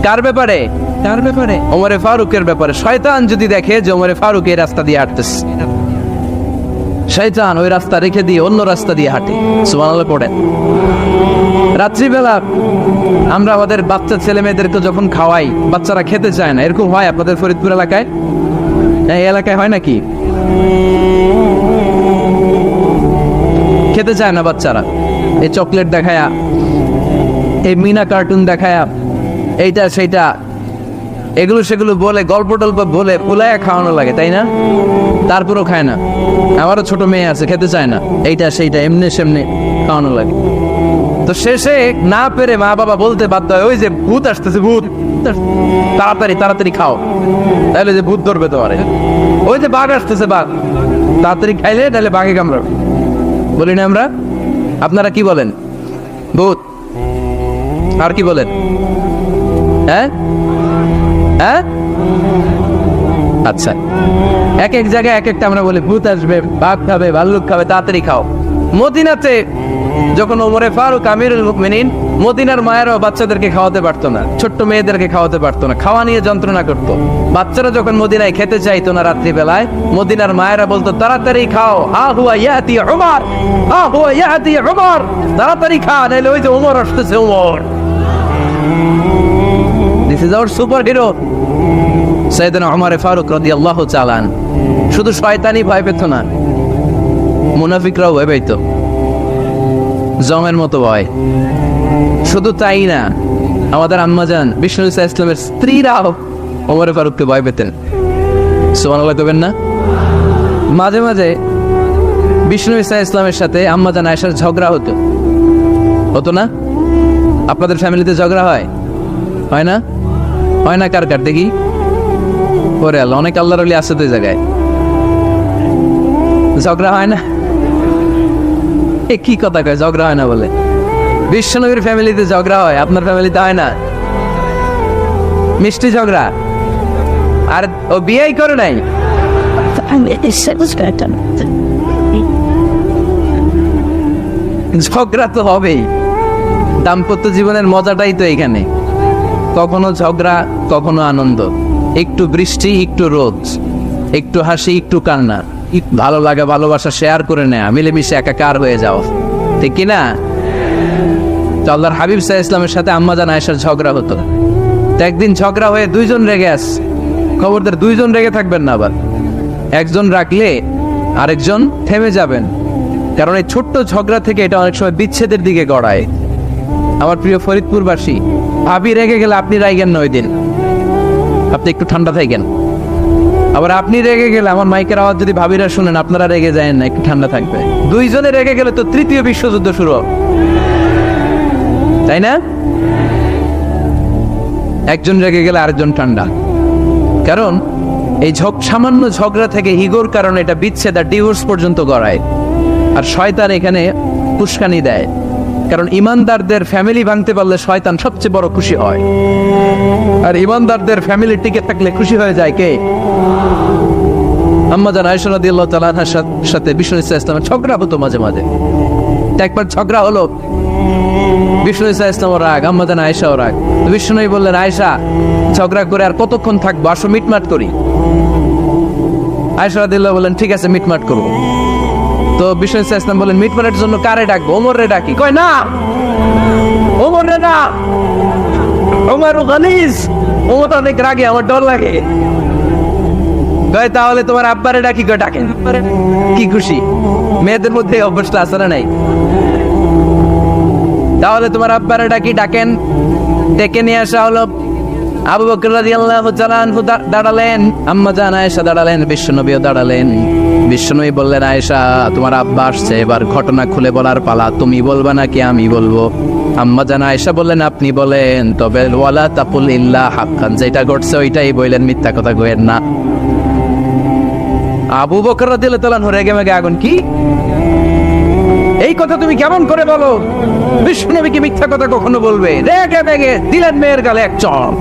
কার ব্যাপারে? কার ব্যাপারে? ওমরে ফারুকের ব্যাপারে। শয়তান যদি দেখে যে ওমরে ফারুক এই রাস্তা দিয়ে হাঁটতেছে, শয়তান ওই রাস্তা রেখে দিয়ে অন্য রাস্তা দিয়ে হাঁটে। সুবহানাল্লাহ পড়েন। রাত্রিবেলা আমরা আমাদের বাচ্চা ছেলে মেয়েদেরকে যখন খাওয়াই, বাচ্চারা খেতে চায় না, এরকম হয় আপনাদের ফরিদপুর এলাকায়? এই এলাকায় হয় নাকি? খেতে চায় না বাচ্চারা, এই চকলেট দেখায়া, এই মিনা কার্টুন দেখায়া, এইটা সেইটা এগুলো সেগুলো বলে, গল্প টল্প বলে ফুলায়া খাওয়ানো লাগে, তাই না? তারপরেও খায় না। আমারও ছোট মেয়ে আছে, খেতে চায় না, এইটা সেইটা এমনি সেমনি খাওয়ানো লাগে। তো শেষে না পেরে মা বাবা বলতে বাধ্য হয়, ওই যে ভূত আসতেছে, ভূত, তাড়াতাড়ি তাড়াতাড়ি খাও, তাহলে যে ভূত ধরবে তোমার। ওই যে বাঘ আসতেছে, বাঘ, তাড়াতাড়ি খাইলে তাহলে বাঘে কামড়াবে। বলি না আমরা? আপনারা কি বলেন? ভূত। আর কি বলেন? হ্যাঁ হ্যাঁ, আচ্ছা, এক এক জায়গায় এক একটা আমরা বলি, ভূত আসবে, বাঘ খাবে, ভাল্লুক খাবে, তাড়াতাড়ি খাও। মদিনাতে যখন ওমরে ফারুক আমিরুল মুমিনিন, মদিনার মায়েরাও বাচ্চাদেরকে খাওয়াতে পারতো না, ছোট্ট মেয়েদেরকে খাওয়াতে পারতো না, খাওয়া নিয়ে যন্ত্রণা করতো। বাচ্চারা যখন মদিনায় খেতে চাইতো না রাত্রিবেলায়, মদিনার মায়েরা বলতো, তাড়াতাড়ি খাও, হা হুয়া ইয়াতি উমর, হা হুয়া ইয়াতি উমর, তাড়াতাড়ি খা, নাইলে ওই যে ওমর আসতেছে, Omar. This is our superhero সাইয়েদনা ওমর ফারুক রাদিয়াল্লাহু তাআলা। শুধু শয়তানি ভয় পেত না, মুনাফিকরাও ভয় পাইতো, জমের মতো ভয়। শুধু তাই না, আমাদের আম্মাজান বিষ্ণু ইসলামের স্ত্রীরাও ওমর ফারুককে ভয় পেতেন। সুবহানাল্লাহ কবেন না? মাঝে মাঝে বিষ্ণু ইসলামের সাথে আম্মাজান আয়েশার ঝগড়া হতো, হতো না? আপনাদের ফ্যামিলিতে ঝগড়া হয়? হয় না? হয় না? কার কার দেখি? ওরে আল্লাহ, অনেক আল্লাহর ওলি আছে তো এই জায়গায়। ঝগড়া হয় না? এ কি কথা কয় ঝগড়া হয় না বলে? বিশ্বনবীর ফ্যামিলিতে ঝগড়া হয়, আপনার ফ্যামিলিতে হয় না? মিষ্টি ঝগড়া। আর ও বিয়েই করে নাই। ঝগড়া তো হবেই, দাম্পত্য জীবনের মজাটাই তো এখানে। কখনো ঝগড়া, কখনো আনন্দ, একটু বৃষ্টি, একটু রোদ, একটু হাসি, একটু কান্না, ভালো লাগা ভালোবাসা শেয়ার করে নেয়া, মিলেমিশে একাকার হয়ে যাও, ঠিক কিনা? তো আল্লাহর হাবিব সাল্লাল্লাহু আলাইহি ইসলামের সাথে আম্মাজান আয়েশার ঝগড়া হতো। তো একদিন ঝগড়া হয়ে দুইজন রেগে আস, খবরদার দুইজন রেগে থাকবেন না, আবার একজন রাখলে আরেকজন থেমে যাবেন, কারণ এই ছোট্ট ঝগড়া থেকে এটা অনেক সময় বিচ্ছেদের দিকে গড়ায়। আমার প্রিয় ফরিদপুরবাসী, ভাবি রেগে গেলে আপনি রাইগেন না, ওই দিন আপনি একটু ঠান্ডা থাকেন। আবার আপনি রেগে গেলে, আমার মাইকের আওয়াজ যদি ভাবিরা শুনেন, আপনারা রেগে যায় না, একটু ঠান্ডা থাকবে। দুইজনে রেগে গেলে তো তৃতীয় বিশ্বযুদ্ধ শুরু হবে, তাই না? একজন রেগে গেলে আরেকজন ঠান্ডা, কারণ এই সামান্য ঝগড়া থেকে ইগোর কারণে এটা বিচ্ছেদ আর ডিভোর্স পর্যন্ত গড়ায়। আর শয়তান এখানে উস্কানি দেয়, কারণ ইমানদারদের ফ্যামিলি ভাঙতে পারলে শয়তান সবচেয়ে বড় খুশি হয়, আর ইমানদারদের ফ্যামিলি টিকে থাকলে খুশি হয়ে যায় কে? আম্মাজান আয়েশা রাদিয়াল্লাহু তাআলা আনহার সাথে বিষ্ণু ইসলামের ঝগড়া হতো মাঝে মাঝে। একবার ঝগড়া হলো, বিষ্ণু ইসলাম রাগ, আম্মাজান আয়েশাও রাগ। বিষ্ণু বললেন, আয়েশা, ঝগড়া করে আর কতক্ষণ থাকবো, আসো মিটমাট করি। আয়েশা রাদিয়াল্লাহু বললেন, ঠিক আছে মিটমাট করবো। তো বিষ্ণু ইসলাম বললেন, মিটমাটের জন্য কারে ডাকবো? ওমরে ডাকি। কয় না, ওমরে না, ওমর গালিজ, ওমর অনেক রাগে, আমার ডর লাগে। কয় তাহলে তোমার আব্বারে ডাকি। কয় ডাকেন। কি খুশি, মেয়েদের মধ্যে অভ্যাসটা আছে না নাই? তাহলে তোমার আব্বারে ডাকি, ডাকেন। ডেকে নিয়ে আসা হলো। আবু বকর রাদিয়াল্লাহু তাআলা আনহু দাঁড়ালেন, আম্মাজান আয়েশা দাঁড়ালেন, বিশ্বনবীও দাঁড়ালেন। বিশ্বনবী বললেন, আয়েশা, তোমার আব্বা আসছে, এবার ঘটনা খুলে বলার পালা, তুমি বলবা নাকি আমি বলবো? আম্মাজান আয়েশা বললেন, আপনি বলেন, তবে ওয়ালা তাকুল ইল্লা হাক্কান, যেটা ঘটছে ওইটাই বললেন, মিথ্যা কথা কইেন না। আবু বকর রাদিয়াল্লাহু তাআলা আনহু রেগে মেগে আগুন। কি এই কথা তুমি কেমন করে বলো? বিশ্বনবী কি মিথ্যা কথা কখনো বলবে? রেগে মেগে দিলেন মেয়ের গালে এক চড়।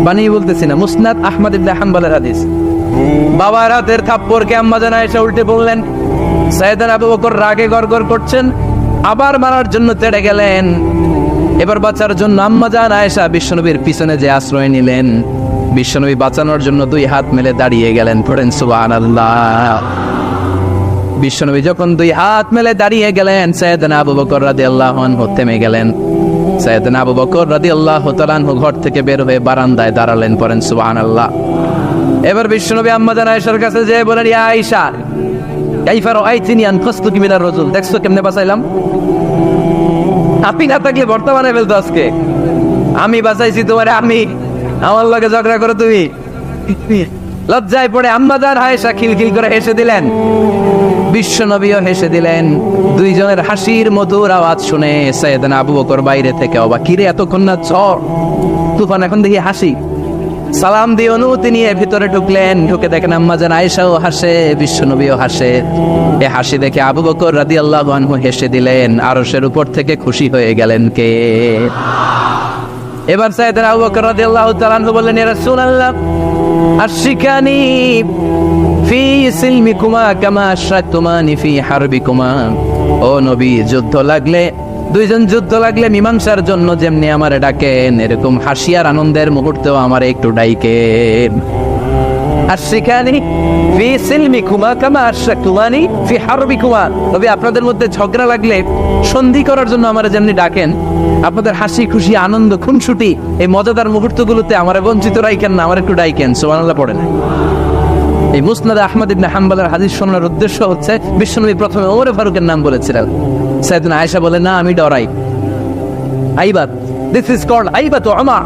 বানিয়ে বলতেছি না, মুসনাদ আহমদ ইবনে হাম্বলের হাদিস। বাবার হাতের থাপ্পড়কে আম্মাজান আয়েশা উল্টে বললেন। সাইয়েদনা আবু বকর রাগে গড়গড় করছেন, আবার মারার জন্য তেড়ে গেলেন। এবার বাঁচার জন্য আম্মাজান আয়েশা বিশ্বনবীর পিছনে যে আশ্রয় নিলেন, বিশ্বনবী বাঁচানোর জন্য দুই হাত মেলে দাঁড়িয়ে গেলেন। পড়েন সুবহানাল্লাহ। বিশ্বনবী যখন দুই হাত মেলে দাঁড়িয়ে গেলেন, সাইয়েদনা আবু বকর রাদিয়াল্লাহু আনহু থেমে গেলেন। সাইয়েদনা আবু বকর রাদিয়াল্লাহু তাআলা আনহু ঘর থেকে বের হয়ে বারান্দায় দাঁড়ালেন। পড়েন সুবহানাল্লাহ। এবার বিশ্বনবী আম্মাজান আয়েশার কাছে যেয়ে বলেন, ইয়া আয়েশা, কাইফা রাআইতিনি আনকাসতুকি মিনার রাজুল, দেখছো কেমনে বাঁচাইলাম? আপনি না থাকলে বর্তমানে ফেলতো আজকে। আমি বাঁচাইছি তোমারে, আমি, আমার লগে ঝগড়া করো তুমি। লজ্জায় পড়ে আম্মাজান আয়েশা খিলখিল করে হেসে দিলেন, বিশ্বনবীও হেসে দিলেন। দুইজনের হাসির মধুর আওয়াজ শুনে সাইয়েদনা আবু বকর বাইরে থেকে অবাক, কিরে এতক্ষণ না ঝড় তুফান, এখন দেখি হাসি। সালাম দিয়ে অনুমতি নিয়ে ভিতরে ঢুকলেন। ঢুকে দেখেন আম্মাজান আয়েশাও হাসে, বিশ্বনবীও হাসে। এ হাসি দেখে আবু বকর রাদিয়াল্লাহু আনহু হেসে দিলেন। আরশের উপর থেকে খুশি হয়ে গেলেন কে? এবার সাইয়েদনা আবু বকর রাদিয়াল্লাহু তাআলা আনহু বললেন, ইয়া রাসূলুল্লাহ, আশিকানি ফি সিলমিকুমা কামা আশরাতুমানি ফি হারবিকুমা। ও নবী, যুদ্ধ লাগলে, দুইজন যুদ্ধ লাগলে মীমাংসার জন্য যেমনি আমারে ডাকেন, এরকম হাসি আর আনন্দের মুহূর্তেও আমারে একটু ডাইকেন। আশিকানি ফি সিলমিকুমা কামা আশরাতুমানি ফি হারবিকুমা। তবে আপনাদের মধ্যে ঝগড়া লাগলে সন্ধি করার জন্য আমারে যেমনি ডাকেন, আপনাদের হাসি খুশি আনন্দ খুনসুটি এই মজাদার মুহূর্তগুলোতে আমারে বঞ্চিত রাখেন না, আমার একটু ডাইকেন। সুবহানাল্লাহ পড়েন। এই মুসনাদ আহমদ ইবনে হাম্বলের হাদিস শোনার উদ্দেশ্য হচ্ছে বিশ্বনবী প্রথমে ওমর ফারুকের নাম বলেছিলেন। সাইয়েদনা আয়েশা বলে না, আমি ডরাই। আইবাত, দিস ইজ কল্ড আইবাত ওমর।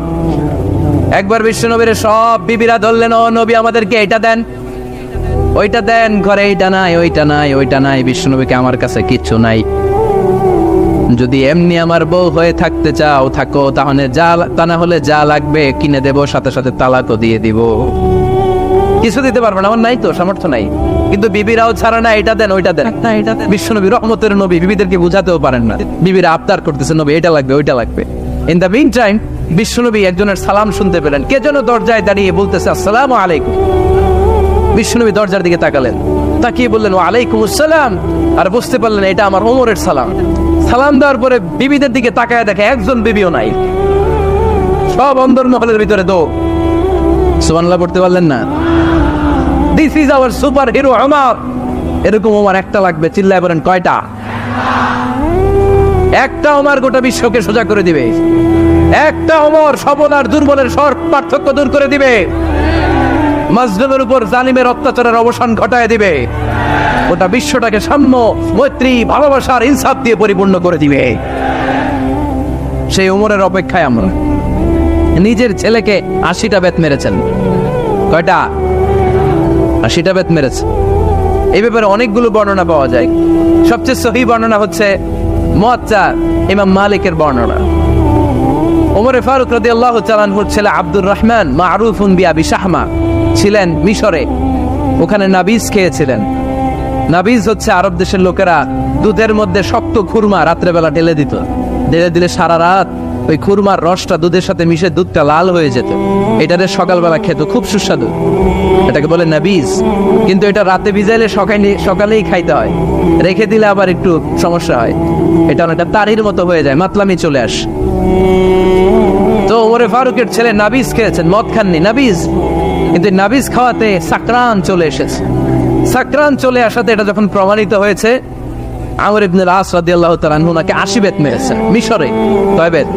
একবার বিশ্বনবীর সব বিবিরা ধরলেন, ও নবী আমাদেরকে এটা দেন, ওইটা দেন, ঘরে এইটা নাই, ওইটা নাই, ওইটা নাই। বিশ্বনবীকে আমার কাছে কিচ্ছু নাই, যদি এমনি আমার বউ হয়ে থাকতে চাও থাকো, তাহলে তা না হলে যা লাগবে কিনে দেব, সাথে সাথে তালাকও দিয়ে দিব। কিছু দিতে পারবেন, আমার নাই তো, সামর্থ্য নাই। কিন্তু বিবিরাও ছাড়া না, এটা দেন, ওইটা দেন। বিশ্বনবী রহমতের নবী, বিবিদেরকে বুঝাতেও পারেন না। বিবিরা আবদার করতেছে, নবী এটা লাগবে, ওইটা লাগবে। ইন দ্য মিন টাইম বিশ্বনবী একজনের সালাম শুনতে পেলেন। কে যেন দরজায় দাঁড়িয়ে বলতেছে আসসালামু আলাইকুম। বিশ্বনবী দরজার দিকে তাকালেন, তাকিয়ে বললেন ওয়ালাইকুম আসসালাম, আর বুঝতে পারলেন এটা আমার ওমরের সালাম। সালাম দেওয়ার পরে বিবিদের দিকে তাকায় দেখে একজন বিবিও নাই, সব অন্দরমহলের ভিতরে দো। সুবহানাল্লাহ পড়তে পারলেন না? This is our super hero Omar. এরকম ওমর একটা লাগবে, চিল্লায় বলেন কয়টা? একটা ওমর গোটা বিশ্বকে সোজা করে দিবে। একটা ওমর সবল আর দুর্বলের সব পার্থক্য দূর করে দিবে। মাজলুমের উপর জালিমের অত্যাচারের অবসান ঘটায় দিবে। গোটা বিশ্বটাকে সাম্য, মৈত্রী, ভালোবাসার ইনসাফ দিয়ে পরিপূর্ণ করে দিবে। সেই ওমরের অপেক্ষায় আমরা। নিজের ছেলেকে 80টা বেত মেরেছেন। কয়টা? 80টা বেত মেরেছে। এই ব্যাপারে অনেকগুলো বর্ণনা পাওয়া যায়। সবচেয়ে সহিহ বর্ণনা হচ্ছে মুয়াত্তা ইমাম মালিকের বর্ণনা। ওমরে ফারুক রাদিয়াল্লাহু তাআলা আনহুর ছেলে আব্দুর রহমান মারুফুন বিআবি শাহমা ছিলেন মিশরে। ওখানে নাবিজ খেয়েছিলেন। নাবিজ হচ্ছে আরব দেশের লোকেরা দুধের মধ্যে শক্ত খুরমা রাত্রেবেলা ঢেলে দিত। ঢেলে দিলে সারা রাত ওই খুরমার রসটা দুধের সাথে মিশে দুধটা লাল হয়ে যেত। এটারে সকালবেলা খেত, খুব সুস্বাদু। এটাকে বলে নাবিজ। কিন্তু এটা রাতে ভিজাইলে সকালেই খাইতে হয়, রেখে দিলে আবার একটু সমস্যা হয়। এটা অনেকটা তারির মতো হয়ে যায়, মাতলামি চলে আসে। তো ওমরে ফারুকের ছেলে নাবিজ খেয়েছেন, মদ খাননি, নাবিজ। কিন্তু নাবিজ খাওয়াতে সাকরান চলে এসেছে। সাকরান চলে আসাতে এটা যখন প্রমাণিত হয়েছে, আমর ইবনে আস রাদিয়াল্লাহু তাআলা আনহু ওনাকে 80 বেত মেরেছেন মিশরে। কয় বেত?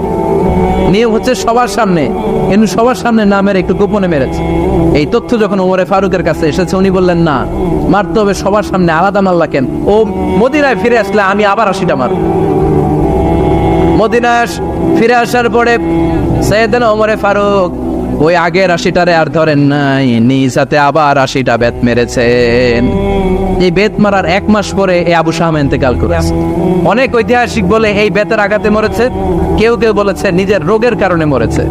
নিয়ম হচ্ছে সবার সামনে, কিন্তু সবার সামনে না মেরে একটু গোপনে মেরেছে। এই তথ্য যখন ওমরে ফারুকের কাছে এসেছে, উনি বললেন না, মারতে হবে সবার সামনে, আলাদা মারলা কেন? ও মদিনায় ফিরে আসলে আমি আবার 80টা মারব। মদিনায় ফিরে আসার পরে সাইয়েদনা ওমরে ফারুক ওই আগের 80টারে আর ধরেন নাই, নিজ হাতে আবার 80টা বেত মেরেছেন। এই বেত মারার 1 মাস পরে এই আবু শাহমা ইন্তেকাল করেছে। অনেক ঐতিহাসিক বলে এই বেতের আঘাতে মরেছে, কেউ কেউ বলেছে নিজের রোগের কারণে মরেছে।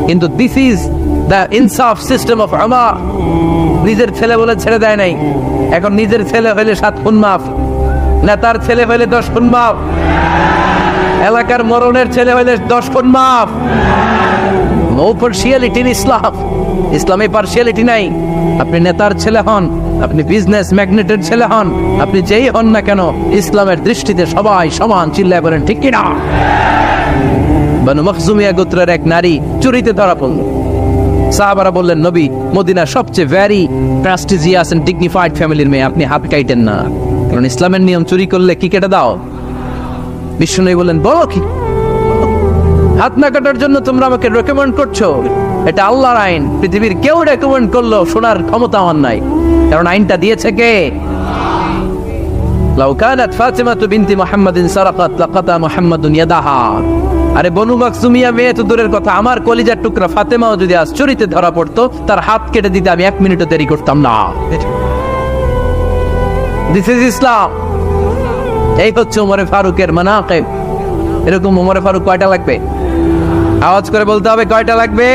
কিন্তু দিস ইজ দ্য ইনসাফ সিস্টেম অফ ওমর। নিজের ছেলে বলে ছেড়ে দেয় নাই। এখন নিজের ছেলে হইলে 7 খুন মাফ, নেতার ছেলে হইলে 10 খুন মাফ, এলাকার মরণের ছেলে হইলে 10 খুন মাফ। নো পার্সিয়ালিটি ইন ইসলাম। ইসলামে পার্সিয়ালিটি নাই। আপনি নেতার ছেলে হন, আপনি বিজনেস ম্যাগনেটের ছেলে হন, আপনি যেই হন না কেন, ইসলামের দৃষ্টিতে সবাই সমান। চিল্লায় বলেন ঠিক কিনা? বানু মখজুমিয়া গোত্রের এক নারী চুরিতে ধরা পড়ল। সাহাবারা বললেন, নবী মদিনার সবচেয়ে ভেরি প্রেস্টিজিয়াস এন্ড ডিগনিফাইড ফ্যামিলির মেয়ে, আপনি হাত কাটেন না, কারণ ইসলামের নিয়ম চুরি করলে কি কেটে দাও। বিশ্বনবী বললেন, বলো কি? হাত না কাটার জন্য তোমরা আমাকে রেকমেন্ড করছো? এটা আল্লাহর আইন। পৃথিবীর কেউ রেকমেন্ড করলো শোনার ক্ষমতা আমার নাই, কারণ আইনটা দিয়েছে কে? লাউ কানাত ফাতিমাতু বিনতি মুহাম্মাদিন সারাকাত লাকাতা মুহাম্মাদুন ইয়াদাহা। আরে বনু মাকসুমিয়া মেয়ে তো দূরের কথা, আমার কলিজার টুকরা ফাতেমাও যদি আজ চুরিতে ধরা পড়তো, তার হাত কেটে দিতে আমি 1 মিনিটও দেরি করতাম না। দিস ইজ ইসলাম। এই হচ্ছে ওমরে ফারুকের মানাকিব। এরকম ওমরে ফারুক কয়টা লাগবে? আওয়াজ করে বলতে হবে, কয়টা লাগবে?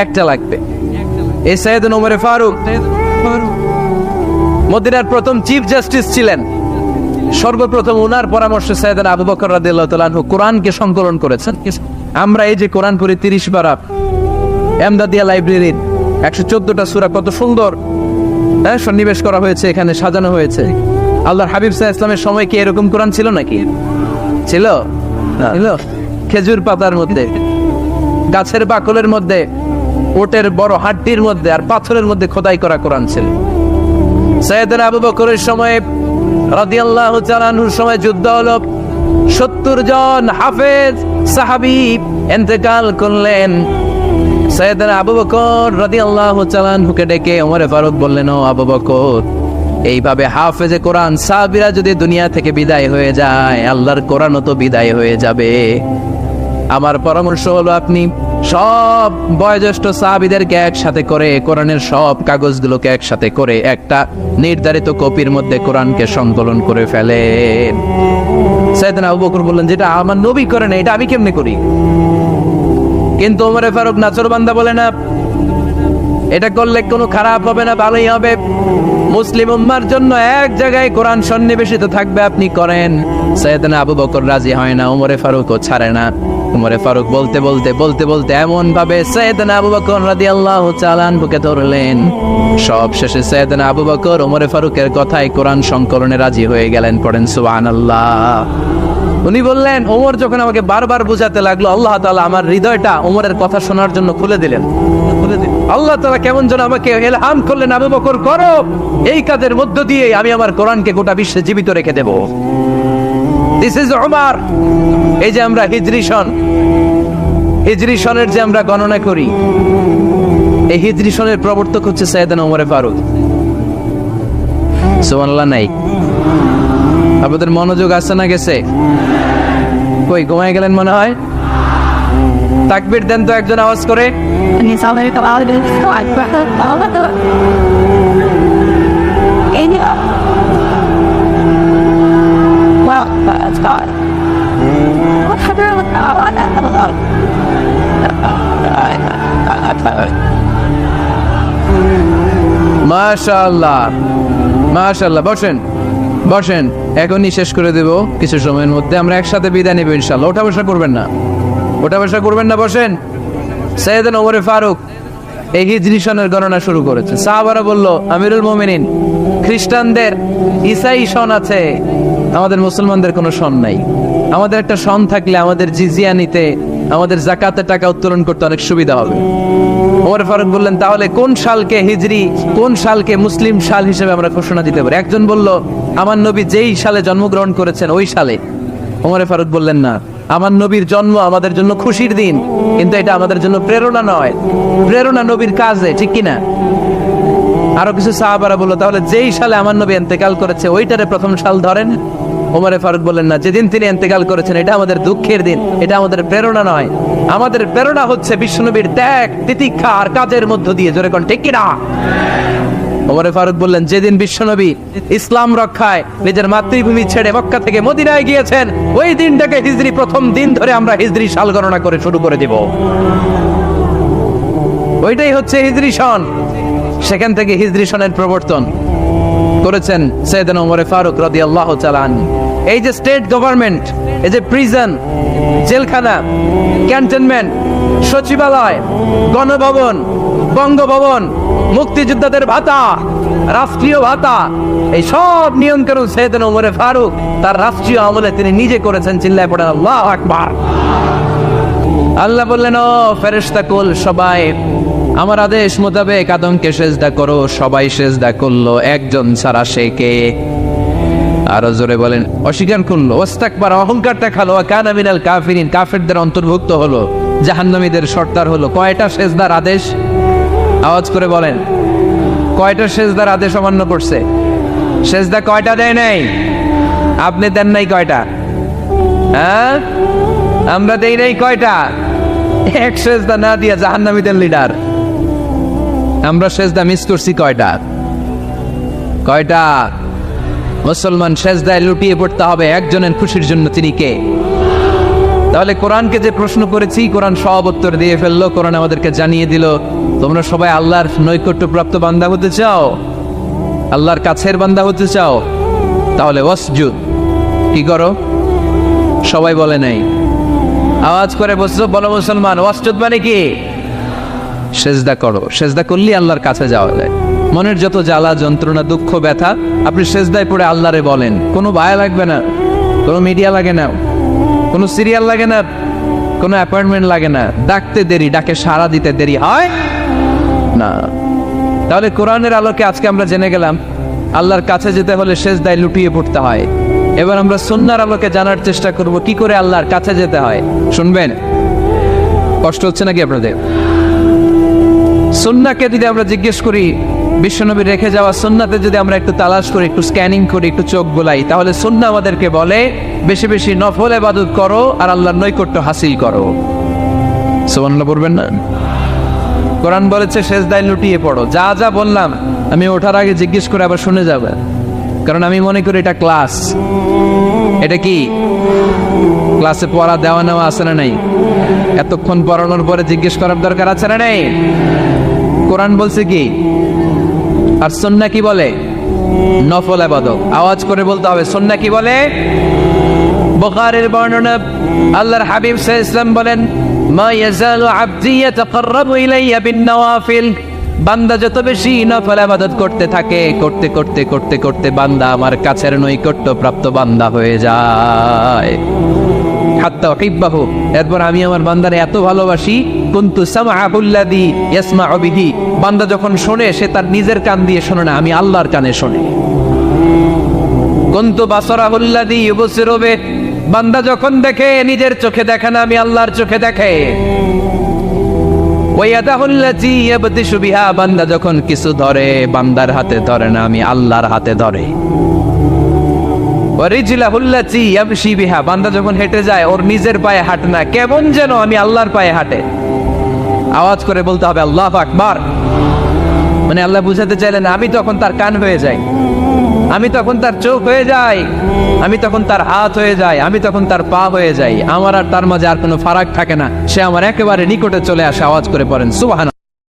একটা লাগবে। এই সাইয়েদনা ওমরে ফারুক মদিনার প্রথম চিফ জাস্টিস ছিলেন। সর্বপ্রথম ওনার পরামর্শে সাইয়েদনা আবু বকর রাদিয়াল্লাহু তাআলা আনহু কোরআনকে সংকলন করেছেন। আমরা এই যে কোরআন পড়ি 30 পারা, এমদাদিয়া লাইব্রেরির 114টা সূরা, কত সুন্দর সন্নিবেশ করা হয়েছে, এখানে সাজানো হয়েছে। আল্লাহর হাবিব সাল্লাল্লাহু আলাইহি ওয়াসাল্লামের সময় কি এরকম কোরআন ছিল নাকি? ছিল? ছিল। খেজুর পাতার মধ্যে, গাছের বাকলের মধ্যে, ওটের বড় হাড্ডির মধ্যে আর পাথরের মধ্যে খোদাই করা কোরআন ছিল। সাইয়েদনা আবু বকরের সময় রাদিয়াল্লাহু তাআলা আনহুর সময় যুদ্ধ হলো, 70 জন হাফেজ সাহাবী ইন্তেকাল করলেন। সাইয়েদনা আবু বকর রাদিয়াল্লাহু তাআলা আনহুকে ডেকে ওমরে ফারুক বললেন, ও আবু বকর, এইভাবে হাফেজে কোরআন সাহাবীরা যদি দুনিয়া থেকে বিদায় হয়ে যায়, আল্লাহর কোরআনও তো বিদায় হয়ে যাবে। আমার পরামর্শ হলো আপনি সব বয়োজ্যেষ্ঠ সাহাবীদেরকে একসাথে করে কোরআনের সব কাগজগুলোকে একসাথে করে একটা নির্ধারিত কপির মধ্যে কোরআনকে সংকলন করে ফেলেন। সাইয়েদনা আবু বকর বললেন, যেটা আমার নবী করে না, এটা আমি কেমনে করি? কিন্তু ওমরে ফারুক নাচরবান্দা বলে না, এটা করলে কোনো খারাপ হবে না, ভালোই হবে। মুসলিম উম্মার জন্য এক জায়গায় কোরআন সন্নিবেশিত থাকবে, আপনি করেন। সাইয়েদনা আবু বকর রাজি হয় না, ওমরে ফারুকও ছাড়ে না। ওমরে ফারুক বলতে বলতে এমন ভাবে সাইয়েদনা আবু বকর রাদিয়াল্লাহু তাআলা আনহুকে ধরলেন। সব শেষে সাইয়েদনা আবু বকর ওমরে ফারুকের কথায় কোরআন সংকলনে রাজি হয়ে গেলেন। পড়েন সুবহানাল্লাহ। উনি বললেন, ওমর যখন আমাকে বারবার বুঝাতে লাগলো, আল্লাহ তাআলা আমার হৃদয়টা ওমরের কথা শোনার জন্য খুলে দিলেন। আল্লাহ তাআলা কেমন যেন আমাকে ইলহাম করলেন, আবু বকর করো, এই কাজের মধ্য দিয়ে আমি আমার কোরআনকে গোটা বিশ্বে জীবিত রেখে দেব। This is Umar. এই যে আমরা হিজরি সনের যে আমরা গণনা করি, এই হিজরি সনের প্রবর্তক হচ্ছে সাইয়েদনা ওমরে ফারুক। সুবহানাল্লাহ। নাই আপনাদের মনোযোগ আছে না গেছে? কই ঘুমায় গেলেন মনে হয়? তাকবীর দেন তো একজন আওয়াজ করে। মাশাআল্লাহ মাশাআল্লাহ। বসেন বসেন, এখনই শেষ করে দেব কিছু সময়ের মধ্যে। আমরা একসাথে বিদায় নেব ইনশাআল্লাহ। ওঠা বসা করবেন না, ওঠা বসা করবেন না, বসেন। সাইয়েদনা ওমর ফারুক এই হিজরি সনের গণনা শুরু করেছে। সাহাবারা বলল, আমিরুল মুমিনিন, খ্রিস্টানদের ঈসাই সন আছে, আমাদের মুসলমানদের কোনো সন নাই। আমাদের একটা সন থাকলে আমাদের জিজিয়া নিতে, আমাদের যাকাতের টাকা উত্তোলন করতে অনেক সুবিধা হবে। ওমর ফারুক বললেন, তাহলে কোন সালকে হিজরি, কোন সালকে মুসলিম সাল হিসেবে আমরা ঘোষণা দিতে পারি? একজন বলল, আমার নবী যেই সালে জন্মগ্রহণ করেছেন ওই সালে। ওমর ফারুক বললেন, না, আমার নবীর জন্ম আমাদের জন্য খুশির দিন, কিন্তু এটা আমাদের জন্য প্রেরণা নয়। প্রেরণা নবীর কাজে, ঠিক কিনা? আরো কিছু সাহাবারা বলল, তাহলে যেই সালে আমার নবী ইন্তেকাল করেছে ওইটারে প্রথম সাল ধরেন। ওমর ফারুক বললেন, না, যেদিন তিনি ইন্তেকাল করেছেন এটা আমাদের দুঃখের দিন, এটা আমাদের প্রেরণা নয়। আমাদের প্রেরণা হচ্ছে বিশ্বনবীর ত্যাগ, তিতিক্ষা আর কাজের মধ্য দিয়ে। জোরে কোন ঠিক কিনা? ওমর ফারুক বললেন, যেদিন বিশ্বনবী ইসলাম রক্ষায় নিজের মাতৃভূমি ছেড়ে মক্কা থেকে মদিনায় গিয়েছেন, ওই দিনটাকে হিজরি প্রথম দিন ধরে আমরা হিজরি সাল গণনা করে শুরু করে দিব। ওইটাই হচ্ছে হিজরি সন। সেখান থেকে হিজরি সনের প্রবর্তন করেছেন সাইয়েদনা ওমর ফারুক রাদিয়াল্লাহু তাআলা আনহু। এই যে স্টেট গভর্নমেন্ট, এই যে প্রিজন, জেলখানা, ক্যান্টনমেন্ট, সচিবালয়, গণভবন, বঙ্গভবন, মুক্তিযোদ্ধাদের ভাতা, রাষ্ট্রীয় ভাতা, এই সব নিয়ন্ত্রণ সাইয়েদনা ওমর ফারুক তার রাষ্ট্রীয় আমলে তিনি নিজে করেছেন। চিল্লায় পড়েন আল্লাহু আকবার। আল্লাহ বললেন, ও ফেরেশতা কুল সবাই আমার আদেশ মোতাবেক আদমকে সেজদা করো। সবাই সেজদা করলো, একজন ছাড়া, সে কে? আরো জোরে বলেন, অস্বীকার করলো, ওয়াস্তাকবার, অহংকার দেখালো, কানা মিনাল কাফিরিন, কাফেরদের অন্তর্ভুক্ত হলো, জাহান্নামীদের সর্দার হলো। কয়টা সেজদার আদেশ? আওয়াজ করে বলেন, কয়টা সেজদার আদেশ অমান্য করছে? সেজদা কয়টা দেয় নাই? আপনি দেন নাই কয়টা? হ্যাঁ, আমরা দেই নাই কয়টা? এক সেজদা না দিয়া জাহান্নামীদের লিডার। আমরা সেজদা মিস করছি কয়টা? কয়টা? মুসলমান সেজদায় লুটিয়ে পড়তে হবে একজনের খুশির জন্য, তিনি কে? তাহলে কোরআনকে যে প্রশ্ন করেছি, কোরআন সব উত্তর দিয়ে ফেললো। কোরআন আমাদেরকে জানিয়ে দিল, তোমরা সবাই আল্লাহর নৈকট্যপ্রাপ্ত বান্দা হতে চাও, আল্লাহর কাছের বান্দা হতে চাও, তাহলে ওয়াসজুদ, কি করো? সবাই বলে নাই, আওয়াজ করে বলো মুসলমান, ওয়াসজুদ মানে কি? সেজদা করো। সেজদা করলে আল্লাহর কাছে যাওয়া যায়। মনের যত জ্বালা যন্ত্রণা দুঃখ ব্যথা আপনি সেজদায় পড়ে আল্লাহরে বলেন। কোনো ভায়া লাগবে না, কোনো মিডিয়া লাগে না, কোনো সিরিয়াল লাগে না, কোনো অ্যাপয়েন্টমেন্ট লাগে না। ডাকতে দেরি, ডাকে সাড়া দিতে দেরি হয় না। তাহলে কোরআনের আলোকে আজকে আমরা জেনে গেলাম আল্লাহর কাছে যেতে হলে সেজদায় লুটিয়ে পড়তে হয়। এবার আমরা সুন্নাহর আলোকে জানার চেষ্টা করব কি করে আল্লাহর কাছে যেতে হয়। শুনবেন? কষ্ট হচ্ছে নাকি আপনাদের? সুন্নাহকে যদি আমরা জিজ্ঞেস করি, বিশ্বনবী রেখে যাওয়া সুন্নাতে যদি আমরা একটু তালাশ করি, একটু স্ক্যানিং করি, একটু চোখ গোলাই, তাহলে সুন্নাহ আমাদেরকে বলে বেশি বেশি নফল ইবাদত করো আর আল্লাহর নৈকট্য হাসিল করো। সুবহানাল্লাহ বলবেন না? কোরআন বলেছে সেজদায় লুটিয়ে পড়ো। যা যা বললাম আমি ওঠার আগে জিজ্ঞেস করে আবার শুনে যাবে, কারণ আমি মনে করি এটা ক্লাস। এটা কি ক্লাসে পড়া দেওয়া নেওয়া আছে না নাই? এতক্ষণ পড়ানোর পরে জিজ্ঞেস করার দরকার আছে না নাই? কোরআন বলছে কি আর সুন্নাহ কি বলে? নফল ইবাদত। আওয়াজ করে বলতে হবে সুন্নাহ কি বলে? বুখারীর বর্ণনা, আল্লাহর হাবিব সাল্লাল্লাহু আলাইহি ওয়াসাল্লাম বলেন, মা ইয়াজালু আবদি ইয়াতাকাররাবু ইলাইয়া বিন-নওয়াফিল, বান্দা যত বেশি নফল ইবাদত করতে থাকে, করতে করতে করতে করতে বান্দা আমার কাছের নৈকট্য প্রাপ্ত বান্দা হয়ে যায়। হাত্তা উহিব্বাহু, এরপর আমি আমার বান্দারে এত ভালোবাসি, কুনতু সামআহুল্লাযী ইয়াসমাউ বিহি, বান্দা যখন শোনে সে তার নিজের কান দিয়ে শোনে না, আমি আল্লাহর কানে শোনে। কুনতু বাসারাহুল্লাযী ইউবসিরু বিহি, বান্দা যখন দেখে নিজের চোখে দেখে না, আমি আল্লাহর চোখে দেখে। ওয়ায়াদাহুল্লাযী ইয়াবতিশু বিহা, বান্দা যখন কিছু ধরে বান্দার হাতে ধরে না, আমি আল্লাহর হাতে ধরে। ওয়ারিজলাহুল্লাযী ইয়ামশি বিহা, বান্দা যখন হেঁটে যায় ওর নিজের পায়ে হাঁটে না, কেমন যেন আমি আল্লাহর পায়ে হাঁটে। আওয়াজ করে বলতে হবে আল্লাহু আকবার। মানে আল্লাহ বুঝাতে চাইলেন আমি তখন তার কান হয়ে যাই, আমি তখন তার চোখ হয়ে যাই, আমি তখন তার হাত হয়ে যাই, আমি তখন তার পা হয়ে যাই। আমার আর তার মাঝে আর কোনো ফারাক থাকে না, সে আমার একেবারে নিকটে চলে আসে। আওয়াজ করে পড়েন সুবহানাল্লাহ।